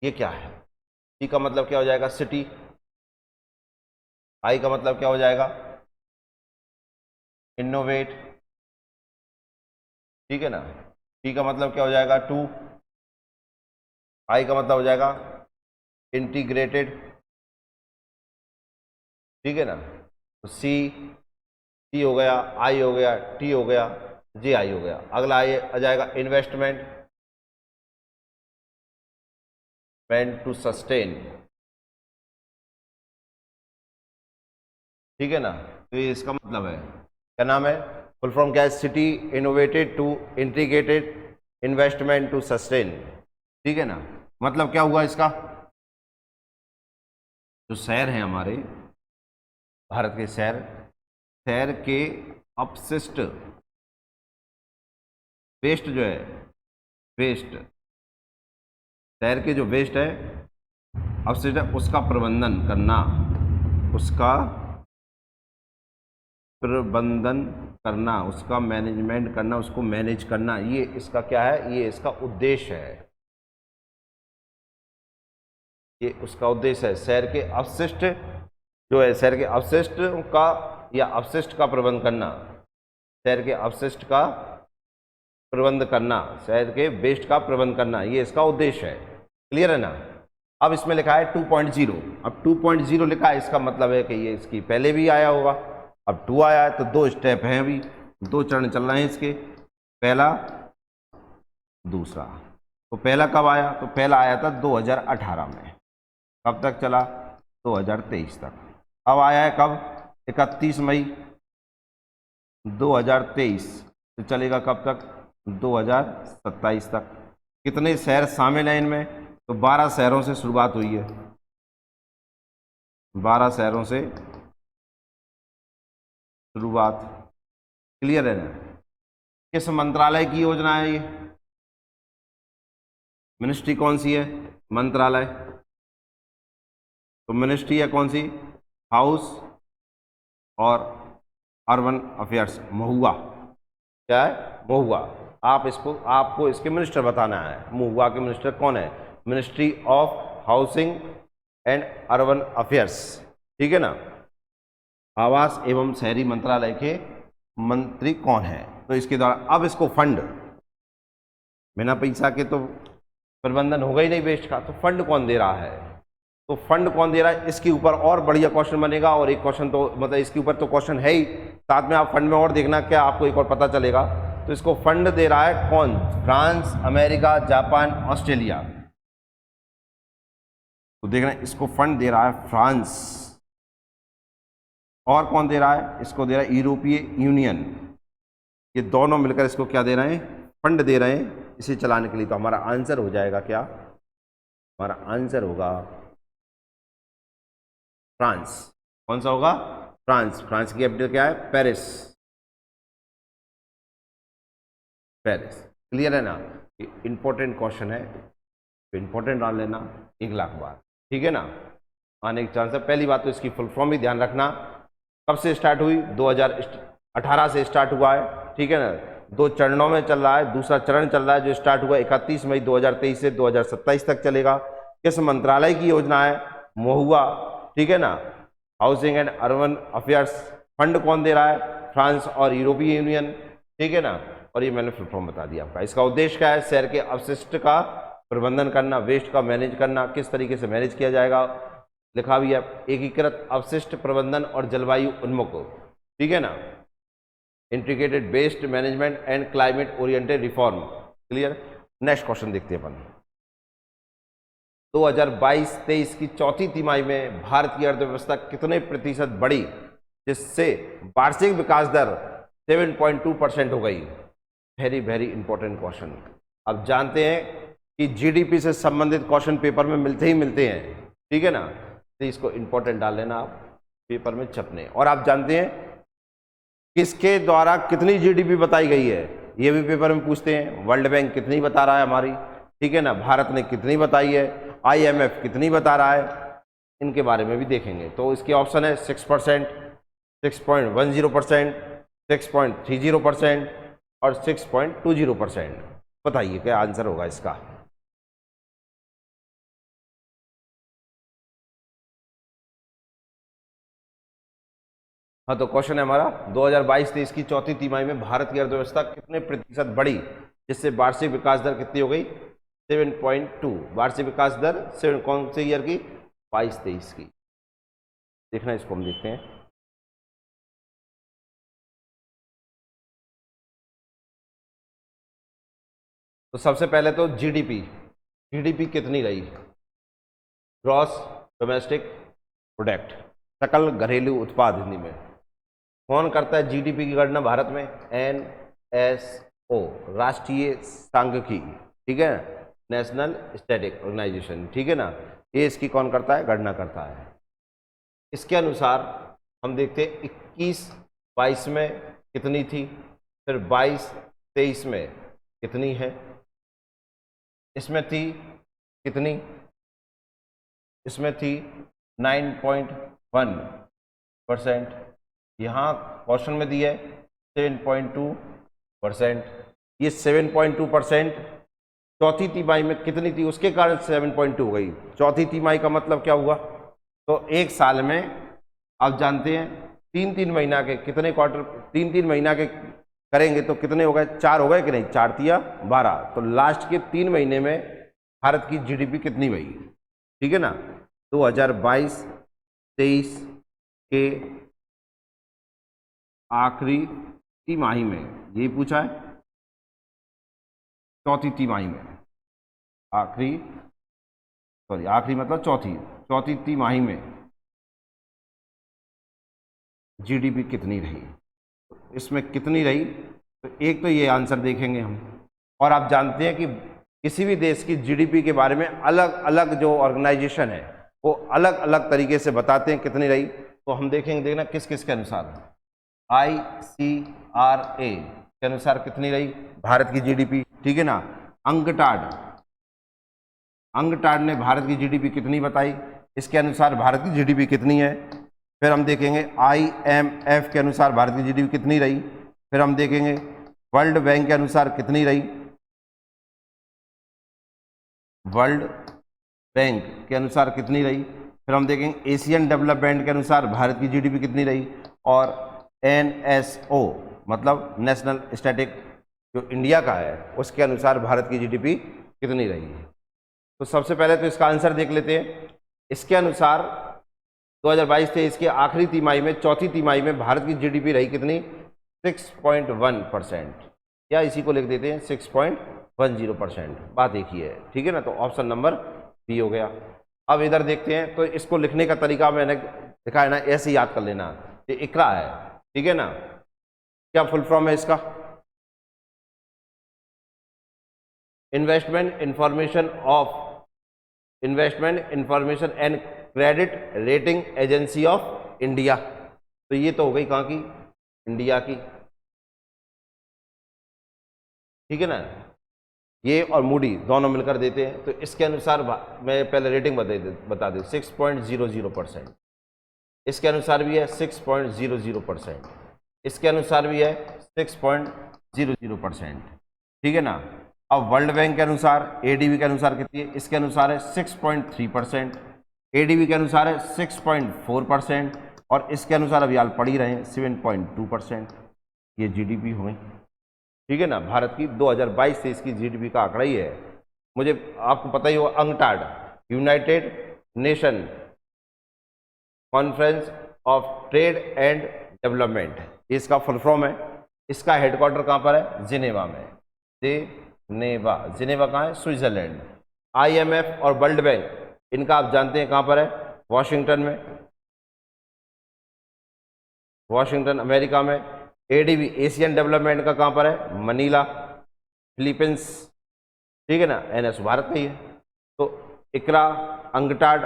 ये क्या है? सी का मतलब क्या हो जाएगा? सिटी। आई का मतलब क्या हो जाएगा? इनोवेट, ठीक है ना। टी का मतलब क्या हो जाएगा? टू। आई का मतलब हो जाएगा इंटीग्रेटेड, ठीक है ना। तो सी हो गया, आई हो गया, टी हो गया, जे आई हो गया। अगला आ जाएगा इन्वेस्टमेंट, मेंट टू सस्टेन, ठीक है ना। तो ये इसका मतलब है, क्या नाम है? फुल फॉर्म क्या है? City innovated to integrated investment to sustain, ठीक है ना। मतलब क्या हुआ इसका, जो शहर हैं हमारे भारत के शहर, शहर के अपशिष्ट, वेस्ट जो है, वेस्ट, शहर के जो वेस्ट है, अपशिष्ट है, उसका प्रबंधन करना, उसका प्रबंधन करना, उसका मैनेजमेंट करना, उसको मैनेज करना, ये इसका क्या है, ये इसका उद्देश्य है, ये उसका उद्देश्य है। शहर के अपशिष्ट जो है, शहर के अपशिष्ट का या अपशिष्ट का प्रबंध करना, शहर के अपशिष्ट का प्रबंध करना, शहर के वेस्ट का प्रबंध करना, ये इसका उद्देश्य है। क्लियर है ना। अब इसमें लिखा है 2.0, अब 2.0 लिखा है, इसका मतलब है कि ये इसकी पहले भी आया होगा, अब 2 आया है, तो 2 स्टेप हैं, अभी 2 चरण चल रहे हैं इसके, पहला दूसरा। तो पहला कब आया, तो पहला आया था 2018 में, कब तक चला, 2023 तक। अब आया है कब, 31 मई 2023, तो चलेगा कब तक, 2027 तक। कितने शहर शामिल हैं इनमें, तो 12 शहरों से शुरुआत हुई है, 12 शहरों से शुरुआत। क्लियर है ना। किस मंत्रालय की योजना है ये, मिनिस्ट्री कौन सी है, मंत्रालय, तो मिनिस्ट्री है कौन सी, हाउस और अर्बन अफेयर्स, महुआ, क्या है, महुआ। आप इसको, आपको इसके मिनिस्टर बताना है, महुआ के मिनिस्टर कौन है, ministry of housing and urban affairs, ठीक है ना। आवास एवं शहरी मंत्रालय के मंत्री कौन है, तो इसके द्वारा अब इसको फंड, बिना पैसा के तो प्रबंधन होगा ही नहीं वेस्ट का, तो फंड कौन दे रहा है, तो फंड कौन दे रहा है, इसके ऊपर और बढ़िया क्वेश्चन बनेगा। और एक क्वेश्चन तो मतलब इसके ऊपर तो क्वेश्चन है ही, साथ में आप फंड में और देखना क्या आपको एक और पता चलेगा। तो इसको फंड दे रहा है कौन, फ्रांस, अमेरिका, जापान, ऑस्ट्रेलिया। तो देखना इसको फंड दे रहा है फ्रांस, और कौन दे रहा है, इसको दे रहा है यूरोपीय यूनियन। ये दोनों मिलकर इसको क्या दे रहे हैं, फंड दे रहे हैं इसे चलाने के लिए। तो हमारा आंसर हो जाएगा क्या, हमारा आंसर होगा फ्रांस। कौन सा होगा, फ्रांस। फ्रांस की कैपिटल क्या है, पेरिस, पेरिस। क्लियर है ना। इंपॉर्टेंट क्वेश्चन है, तो इंपॉर्टेंट डाल लेना 1 लाख बार, ठीक है ना, आने के चांस है। पहली बात तो इसकी फुल फॉर्म भी ध्यान रखना, कब से स्टार्ट हुई, 2018 से स्टार्ट हुआ है, ठीक है ना। 2 चरणों में चल रहा है, दूसरा चरण चल रहा है जो स्टार्ट हुआ 31 मई 2023 से 2027 तक चलेगा। किस मंत्रालय की योजना है, महुआ, ठीक है ना। Housing and urban affairs, fund कौन दे रहा है, फ्रांस और यूरोपीय यूनियन, ठीक है ना। और ये मैंने फुल फॉर्म बता दिया आपका। इसका उद्देश्य क्या है, शहर के अपशिष्ट का प्रबंधन करना, वेस्ट का मैनेज करना, किस तरीके से मैनेज किया जाएगा, लिखा भी है, एकीकृत अपशिष्ट प्रबंधन और जलवायु उन्मुख, ठीक है ना, integrated waste management and climate oriented reform. Clear. Next question देखते हैं अपन। 2022-23 की चौथी तिमाही में भारत की अर्थव्यवस्था कितने प्रतिशत बढ़ी, जिससे वार्षिक विकास दर 7.2% हो गई। Very very important question. अब जानते हैं कि जीडीपी से संबंधित क्वेश्चन पेपर में मिलते ही मिलते हैं, ठीक है ना, तो इसको इंपॉर्टेंट डाल लेना आप पेपर में छपने। और आप जानते हैं किसके द्वारा कितनी जीडीपी बताई गई है, ये भी पेपर में पूछते हैं। वर्ल्ड बैंक कितनी बता रहा है हमारी, ठीक है ना, भारत ने कितनी बताई है, आईएमएफ कितनी बता रहा है, इनके बारे में भी देखेंगे। तो इसके ऑप्शन है 6%, 6.10%, 6.30% और 6.20%। बताइए क्या आंसर होगा इसका। हाँ, तो क्वेश्चन है हमारा 2022-23 की चौथी तिमाही में भारत की अर्थव्यवस्था कितने प्रतिशत बढ़ी, जिससे वार्षिक विकास दर कितनी हो गई, 7.2। वार्षिक विकास दर 7 कौन से ईयर की, 22-23 की। देखना, इसको हम देखते हैं। तो सबसे पहले तो जीडीपी, जीडीपी कितनी रही, ग्रॉस डोमेस्टिक प्रोडक्ट, सकल घरेलू उत्पाद हिंदी में। कौन करता है जीडीपी की गणना भारत में, एनएसओ, राष्ट्रीय सांख्यिकी, ठीक है। नेशनल स्टैटिक ऑर्गेनाइजेशन, ठीक है ना। ये इसकी कौन करता है, गणना करता है। इसके अनुसार हम देखते हैं 21-22 में कितनी थी, फिर 22-23 में कितनी है, इसमें थी कितनी, इसमें थी 9.1%, यहाँ क्वेश्चन में दिया है 7.2%। ये 7.2% चौथी तिमाही में कितनी थी, उसके कारण 7.2 हो गई। चौथी तिमाही का मतलब क्या हुआ, तो एक साल में आप जानते हैं 3-3 महीना के कितने क्वार्टर, 3-3 महीना के करेंगे तो कितने हो गए, 4 हो गए कि नहीं, 4 तिया 12। तो लास्ट के 3 महीने में भारत की जीडीपी कितनी हुई, ठीक है ना। 2022-23 के आखिरी तिमाही में, यही पूछा है, चौथी तिमाही में, आखिरी मतलब चौथी तिमाही में जीडीपी कितनी रही। तो इसमें कितनी रही, तो एक तो ये आंसर देखेंगे हम। और आप जानते हैं कि किसी भी देश की जीडीपी के बारे में अलग अलग जो ऑर्गेनाइजेशन है वो अलग अलग तरीके से बताते हैं कितनी रही। तो हम देखेंगे, देखना किस किस के अनुसार, ICRA के अनुसार कितनी रही भारत की जीडीपी, ठीक है ना। अंगटाड ने भारत की जीडीपी कितनी बताई, इसके अनुसार भारत की जीडीपी कितनी है। फिर हम देखेंगे IMF के अनुसार भारत की जीडीपी कितनी रही। फिर हम देखेंगे वर्ल्ड बैंक के अनुसार कितनी रही, वर्ल्ड बैंक के अनुसार कितनी रही। फिर हम देखेंगे एशियन डेवलपमेंट के अनुसार भारत की जीडीपी कितनी रही। और NSO मतलब नेशनल स्टैटिक जो इंडिया का है उसके अनुसार भारत की जीडीपी कितनी रही है। तो सबसे पहले तो इसका आंसर देख लेते हैं। इसके अनुसार 2022-23 के आखिरी तिमाही में, चौथी तिमाही में भारत की जीडीपी रही कितनी, 6.1%, या इसी को लिख देते हैं 6.10%। बात एक ही है, ठीक है ना। तो ऑप्शन नंबर बी हो गया। अब इधर देखते हैं, तो इसको लिखने का तरीका मैंने लिखा है ना, ऐसे याद कर लेना। ये इकरा है, ठीक है ना। क्या फुल फॉर्म है इसका, investment information and credit rating agency of India. तो ये तो हो गई कहाँ की, इंडिया की, ठीक है ना। ये और मूडी दोनों मिलकर देते हैं। तो इसके अनुसार मैं पहले रेटिंग बता दूं 6.00%। इसके अनुसार भी है 6.00%। इसके अनुसार भी है 6.00%, ठीक है ना। अब वर्ल्ड बैंक के अनुसार, ADB के अनुसार कितनी है, इसके अनुसार है 6.3%, ADB के अनुसार है 6.4%, और इसके अनुसार अभी हाल पढ़ ही रहे हैं 7.2%। ये जीडीपी हो गई, ठीक है ना। भारत की 2022-23 की जीडीपी का आंकड़ा ही है। मुझे आपको पता ही हो, UNCTAD united nation conference of trade and development, इसका फुल फॉर्म है। इसका हेडक्वार्टर कहाँ पर है, जिनेवा में। जिनेवा कहाँ है, स्विट्जरलैंड। IMF और वर्ल्ड बैंक इनका आप जानते हैं कहाँ पर है, वॉशिंगटन में, वॉशिंगटन अमेरिका में। ADB एशियन डेवलपमेंट का कहाँ पर है, मनीला, फिलीपींस, ठीक है ना। NSO भारत में ही है। तो इकरा, अंगटाड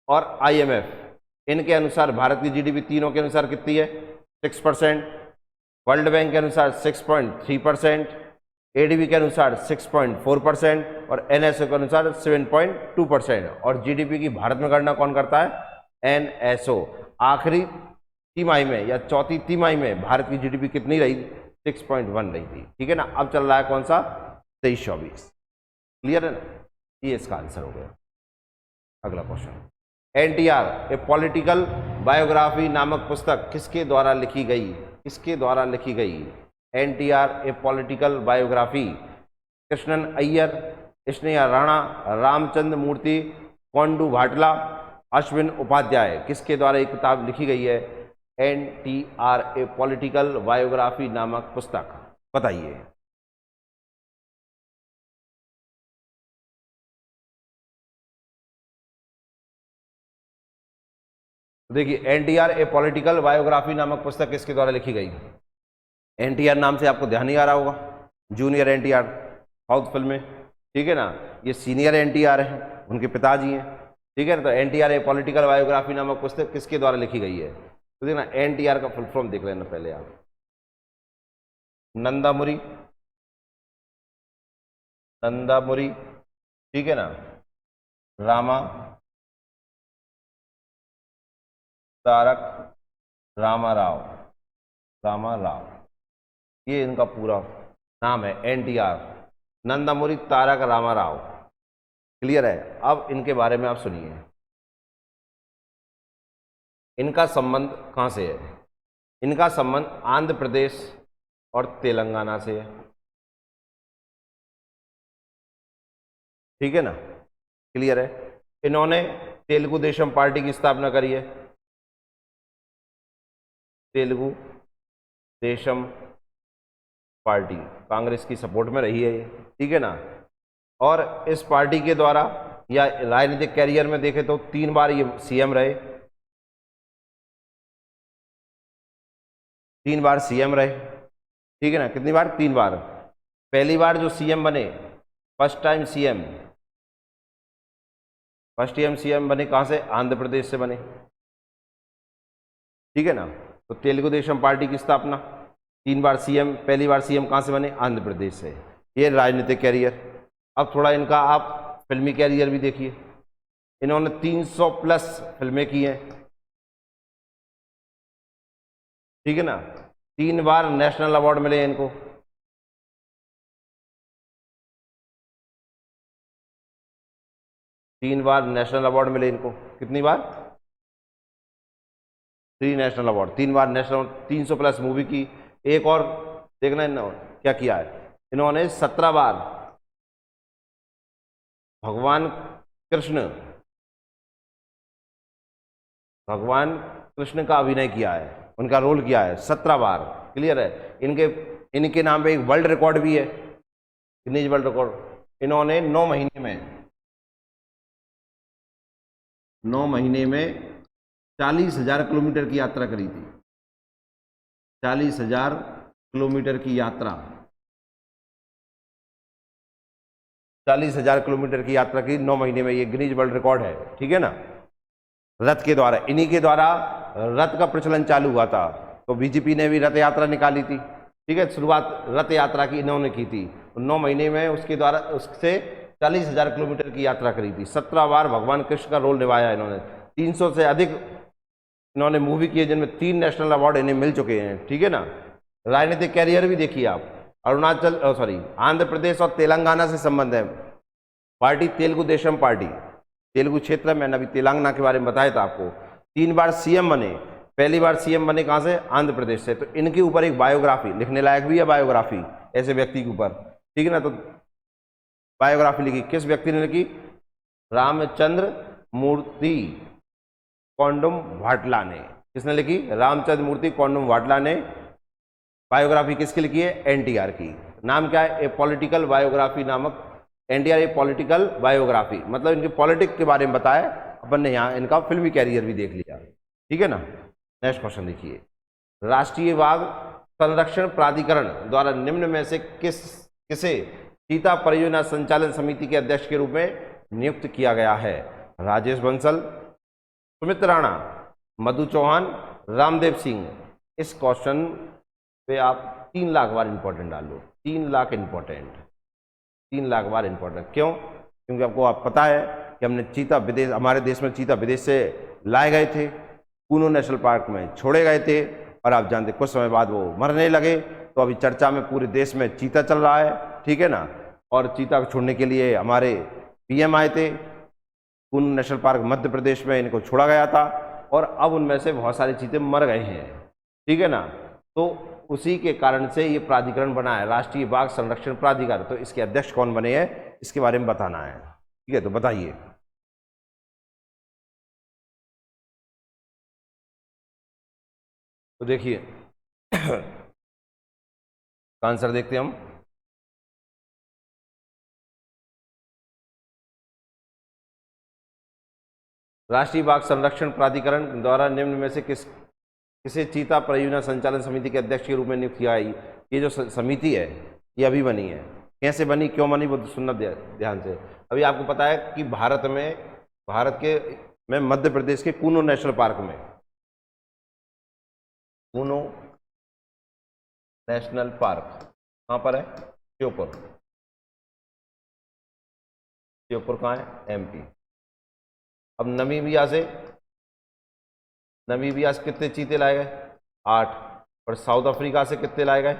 और IMF इनके अनुसार भारत की जीडीपी तीनों के अनुसार कितनी है, 6%। वर्ल्ड बैंक के अनुसार 6.3%, ADB के अनुसार 6.4% और NSO के अनुसार 7.2%। और जीडीपी की भारत में गणना कौन करता है, NSO। आखिरी तिमाही में या चौथी तिमाही में भारत की जीडीपी कितनी रही, 6.1 रही थी, ठीक है ना। अब चल रहा है कौन सा, 23-24, क्लियर है ना। ये इसका आंसर हो गया। अगला क्वेश्चन, NTR ए पॉलिटिकल बायोग्राफी नामक पुस्तक किसके द्वारा लिखी गई, किसके द्वारा लिखी गई। NTR ए पॉलिटिकल बायोग्राफी, कृष्णन अय्यर, स्नेहा राणा, रामचंद्र मूर्ति, कोंडू भाटला, अश्विन उपाध्याय, किसके द्वारा एक किताब लिखी गई है, NTR ए पॉलिटिकल बायोग्राफी नामक पुस्तक, बताइए। देखिए NTR ए पॉलिटिकल बायोग्राफी नामक पुस्तक किसके द्वारा लिखी गई। NTR नाम से आपको ध्यान नहीं आ रहा होगा, जूनियर NTR साउथ फिल्म में, ठीक है ना। ये सीनियर एनटीआर हैं, उनके पिताजी हैं, ठीक है ना। तो एनटीआर ए पॉलिटिकल बायोग्राफी नामक पुस्तक किसके द्वारा लिखी गई है? तो देखना एनटीआर का फुल फॉर्म देख लेना पहले आप। नंदामुरी, नंदामुरी, ठीक है ना, रामा तारक रामाराव, रामाराव, ये इनका पूरा नाम है एनटीआर, नंदामुरी तारक रामाराव। क्लियर है? अब इनके बारे में आप सुनिए, इनका संबंध कहां से है? इनका संबंध आंध्र प्रदेश और तेलंगाना से है, ठीक है ना। क्लियर है? इन्होंने तेलुगु देशम पार्टी की स्थापना करी है, तेलुगु देशम पार्टी कांग्रेस की सपोर्ट में रही है ये, ठीक है ना। और इस पार्टी के द्वारा या राजनीतिक कैरियर में देखें तो 3 बार ये सीएम रहे, 3 बार सीएम रहे, ठीक है ना। कितनी बार? 3 बार। पहली बार जो सीएम बने, first time CM, first time CM बने कहां से? आंध्र प्रदेश से बने, ठीक है ना। तो तेलुगु देशम पार्टी की स्थापना, 3 बार सीएम, पहली बार सीएम कहां से बने? आंध्र प्रदेश से। ये राजनीतिक कैरियर। अब थोड़ा इनका आप फिल्मी कैरियर भी देखिए, इन्होंने 300 प्लस फिल्में की हैं, ठीक है ना। 3 बार नेशनल अवार्ड मिले हैं इनको, 3 बार नेशनल अवार्ड मिले इनको। कितनी बार? 3 नेशनल अवार्ड, 3 बार नेशनल, 300 प्लस मूवी की। एक और देखना इन्होंने क्या किया है, इन्होंने 17 बार भगवान कृष्ण, भगवान कृष्ण का अभिनय किया है, उनका रोल किया है 17 बार। क्लियर है? इनके नाम पे एक वर्ल्ड रिकॉर्ड भी है, गिनीज वर्ल्ड रिकॉर्ड। इन्होंने 9 महीने में 40,000 किलोमीटर की यात्रा करी थी, 40,000 किलोमीटर की यात्रा, 40,000 किलोमीटर की यात्रा की 9 महीने में, ये गिनीज वर्ल्ड रिकॉर्ड है, ठीक है ना। रथ के द्वारा, इन्हीं के द्वारा रथ का प्रचलन चालू हुआ था। तो बीजेपी ने भी रथ यात्रा निकाली थी, ठीक है। शुरुआत रथ यात्रा की इन्होंने की थी, 9 महीने में उसके द्वारा उससे 40,000 किलोमीटर की यात्रा करी थी। 17 बार भगवान कृष्ण का रोल निभाया इन्होंने, 300 से अधिक इन्होंने मूवी की है जिनमें 3 नेशनल अवार्ड इन्हें मिल चुके हैं, ठीक है ना। राजनीतिक कैरियर भी देखिए आप, आंध्र प्रदेश और तेलंगाना से संबंध है। पार्टी तेलुगु देशम पार्टी, तेलुगु क्षेत्र में, अभी तेलंगाना के बारे में बताया था आपको। 3 बार सीएम बने, पहली बार सीएम बने कहां से? आंध्र प्रदेश से। तो इनके ऊपर एक बायोग्राफी लिखने लायक भी है, बायोग्राफी ऐसे व्यक्ति के ऊपर, ठीक है ना। तो बायोग्राफी लिखी, किस व्यक्ति ने लिखी? रामचंद्र मूर्ति कोंडम वाटला ने। किसने लिखी? रामचंद्र मूर्ति कोंडम वाटला ने बायोग्राफी किसकी लिखी है? एनटीआर की। नाम क्या है? ए पॉलिटिकल बायोग्राफी नामक, एनटीआर ए पॉलिटिकल बायोग्राफी, मतलब इनकी पॉलिटिक्स के बारे में बताया। अपन ने यहाँ इनका फिल्मी कैरियर भी देख लिया, ठीक है ना। नेक्स्ट क्वेश्चन देखिए, राष्ट्रीय बाघ संरक्षण प्राधिकरण द्वारा निम्न में से किसे चीता परियोजना संचालन समिति के अध्यक्ष के रूप में नियुक्त किया गया है? राजेश बंसल, सुमित राणा, मधु चौहान, रामदेव सिंह। इस क्वेश्चन पे आप 3 लाख बार इंपॉर्टेंट डाल लो, 3 लाख इंपॉर्टेंट, 3 लाख बार इंपॉर्टेंट। क्यों? क्योंकि आपको आप पता है कि हमने चीता विदेश, हमारे देश में चीता विदेश से लाए गए थे, कूनो नेशनल पार्क में छोड़े गए थे, और आप जानते कुछ समय बाद वो मरने लगे। तो अभी चर्चा में पूरे देश में चीता चल रहा है, ठीक है ना। और चीता को छोड़ने के लिए हमारे पीएम आए थे, कूनो नेशनल पार्क मध्य प्रदेश में इनको छोड़ा गया था, और अब उनमें से बहुत सारे चीते मर गए हैं, ठीक है ना। तो उसी के कारण से ये प्राधिकरण बना है, राष्ट्रीय बाघ संरक्षण प्राधिकरण। तो इसके अध्यक्ष कौन बने हैं, इसके बारे में बताना है, ठीक है। तो बताइए, तो देखिए आंसर देखते हैं हम। राष्ट्रीय बाघ संरक्षण प्राधिकरण द्वारा निम्न में से किसे चीता परियोजना संचालन समिति के अध्यक्ष के रूप में नियुक्त किया है? ये जो समिति है ये अभी बनी है, कैसे बनी, क्यों बनी, वो सुनना ध्यान से। अभी आपको पता है कि भारत में मध्य प्रदेश के कूनो नेशनल पार्क में, कूनो नेशनल पार्क कहाँ पर है? श्योपुर। श्योपुर कहाँ है? एमपी। अब नामीबिया से कितने चीते लाए गए? 8। और साउथ अफ्रीका से कितने लाए गए?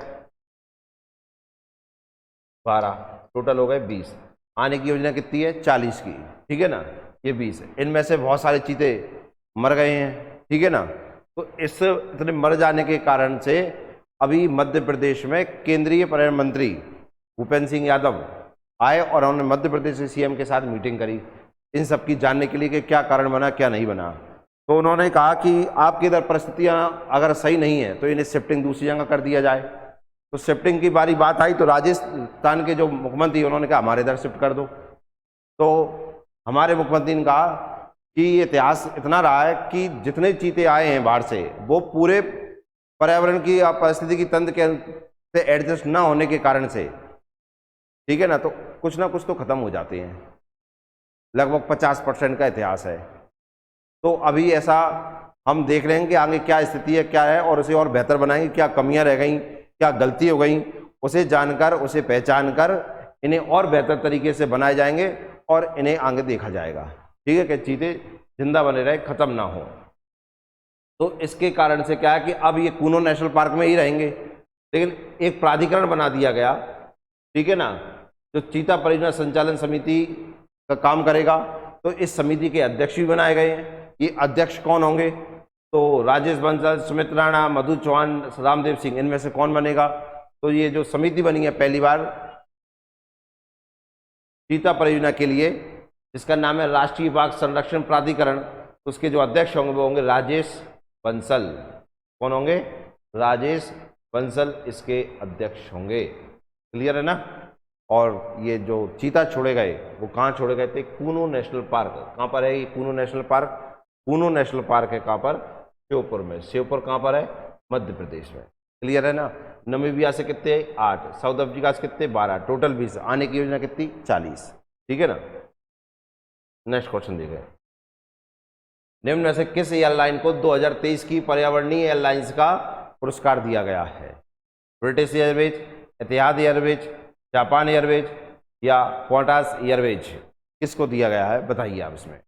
12। टोटल हो गए 20। आने की योजना कितनी है? 40 की, ठीक है ना। ये 20 है। इनमें से बहुत सारे चीते मर गए हैं, ठीक है ना। तो इस इतने मर जाने के कारण से अभी मध्य प्रदेश में केंद्रीय पर्यावरण मंत्री भूपेंद्र सिंह यादव आए और उन्होंने मध्य प्रदेश के सीएम के साथ मीटिंग करी इन सब की जानने के लिए कि क्या कारण बना, क्या नहीं बना। तो उन्होंने कहा कि आपकी इधर परिस्थितियां अगर सही नहीं है तो इन्हें शिफ्टिंग दूसरी जगह कर दिया जाए। तो शिफ्टिंग की बात आई तो राजस्थान के जो मुख्यमंत्री उन्होंने कहा हमारे इधर शिफ्ट कर दो। तो हमारे मुख्यमंत्री ने कहा कि ये इतिहास इतना रहा है कि जितने चीते आए हैं बाहर से वो पूरे पर्यावरण की परिस्थिति की तंत्र के से एडजस्ट ना होने के कारण से, ठीक है ना, तो कुछ ना कुछ तो खत्म हो जाते हैं। लगभग 50% का इतिहास है। तो अभी ऐसा हम देख रहे हैं कि आगे क्या स्थिति है, क्या है, और उसे और बेहतर बनाएंगे। क्या कमियां रह गई, क्या गलती हो गई, उसे जानकर, उसे पहचान कर इन्हें और बेहतर तरीके से बनाए जाएंगे और इन्हें आगे देखा जाएगा, ठीक है, कि चीते जिंदा बने रहे, खत्म ना हो। तो इसके कारण से क्या है कि अब ये कूनो नेशनल पार्क में ही रहेंगे, लेकिन एक प्राधिकरण बना दिया गया, ठीक है ना, जो चीता परियोजना संचालन समिति का काम करेगा। तो इस समिति के अध्यक्ष भी बनाए गए हैं। ये अध्यक्ष कौन होंगे? तो राजेश बंसल, सुमित राणा, मधु चौहान, रामदेव सिंह, इनमें से कौन बनेगा? तो ये जो समिति बनी है पहली बार चीता परियोजना के लिए, जिसका नाम है राष्ट्रीय बाघ संरक्षण प्राधिकरण, उसके जो अध्यक्ष होंगे वो होंगे राजेश बंसल। कौन होंगे? राजेश बंसल इसके अध्यक्ष होंगे। क्लियर है ना। और ये जो चीता छोड़े गए वो कहाँ छोड़े गए थे? Kuno national park. कहाँ पर है ये Kuno national park? Kuno national park है कहाँ पर? श्योपुर में। श्योपुर कहाँ पर है? मध्य प्रदेश में। क्लियर है ना। नामीबिया से कितने? 8। साउथ अफ्रीका से कितने? 12। टोटल 20। आने की योजना कितनी? 40। ठीक है ना। नेक्स्ट क्वेश्चन देखिए, निम्न में से किस एयरलाइन को 2023 की पर्यावरणीय एयरलाइंस का पुरस्कार दिया गया है? ब्रिटिश एयरवेज, एतिहाद एयरवेज, जापान एयरवेज या क्वांटास एयरवेज? किसको दिया गया है बताइए आप इसमें।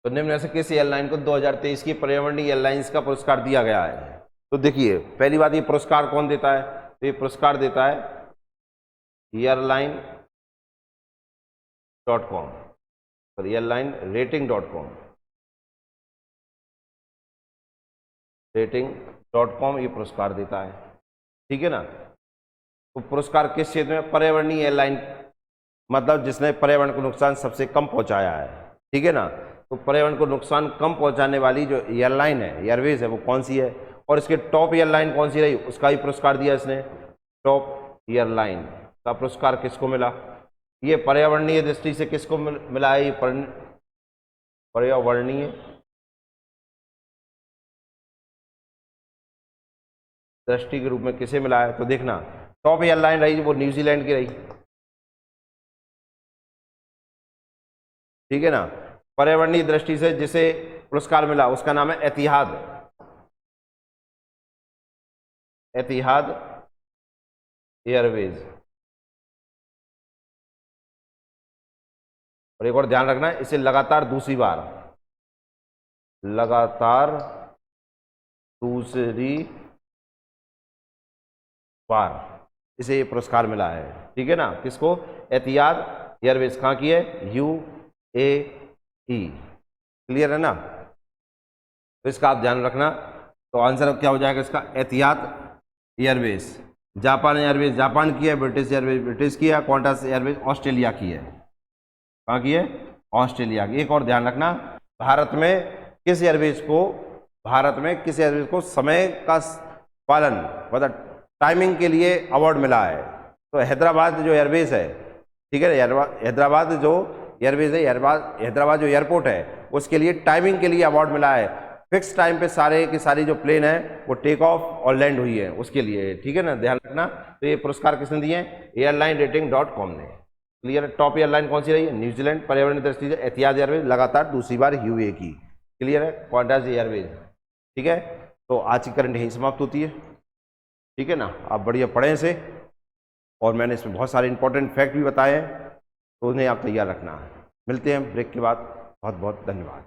तो निम्न में से किस एयरलाइन को 2023 की पर्यावरणीय एयरलाइंस का पुरस्कार दिया गया है? तो देखिए, पहली बात, ये पुरस्कार कौन देता है? तो ये पुरस्कार देता है airline.com, एयरलाइन रेटिंग.com। रेटिंग.com ये पुरस्कार देता है, ठीक है ना। तो पुरस्कार किस क्षेत्र में? पर्यावरणीय एयरलाइन, मतलब जिसने पर्यावरण को नुकसान सबसे कम पहुंचाया है, ठीक है ना। तो पर्यावरण को नुकसान कम पहुंचाने वाली जो एयरलाइन है, एयरवेज है, वो कौन सी है? और इसके टॉप एयरलाइन कौन सी रही, उसका ही पुरस्कार दिया इसने। टॉप एयरलाइन का पुरस्कार किसको मिला? ये पर्यावरणीय दृष्टि से किसको मिला है? पर्यावरणीय दृष्टि के रूप में किसे मिला है? तो देखना, टॉप एयरलाइन रही वो न्यूजीलैंड की रही, ठीक है ना। पर्यावरणीय दृष्टि से जिसे पुरस्कार मिला उसका नाम है एतिहाद। एतिहाद एयरवेज। और एक और ध्यान रखना, इसे लगातार दूसरी बार इसे ये पुरस्कार मिला है, ठीक है ना। किसको? एतिहाद एयरवेज। कहाँ की है? UAE। क्लियर है ना। तो इसका आप ध्यान रखना। तो आंसर क्या हो जाएगा इसका? एतिहाद एयरवेज। जापान एयरवेज जापान की है, ब्रिटिश एयरवेज ब्रिटिश की है, क्वांटास एयरवेज ऑस्ट्रेलिया की है। कहाँ की है? ऑस्ट्रेलिया की। एक और ध्यान रखना, भारत में किस एयरवेज को समय का पालन, मतलब टाइमिंग के लिए अवार्ड मिला है? तो हैदराबाद जो एयरवेज है, ठीक है, हैदराबाद जो एयरवेज है, हैदराबाद जो एयरपोर्ट है, उसके लिए टाइमिंग के लिए अवार्ड मिला है। फिक्स टाइम पे सारे की सारी जो प्लेन है वो टेक ऑफ और लैंड हुई है, उसके लिए, ठीक है ना, ध्यान रखना। तो ये पुरस्कार किसने दिए हैं? airlinerating.com ने। क्लियर है? टॉप एयरलाइन कौन सी रही है? न्यूजीलैंड, पर्यावरण की दृष्टि से एतिहाद एयरवेज, लगातार दूसरी बार यूए की। क्लियर है? क्वांटास एयरवेज, ठीक है। तो आज की करंट यहीं समाप्त होती है, ठीक है ना। आप बढ़िया पढ़ें इसे, और मैंने इसमें बहुत सारे इंपॉर्टेंट फैक्ट भी बताए हैं, तो उन्हें आप तैयार रखना है। मिलते हैं ब्रेक के बाद। बहुत बहुत धन्यवाद।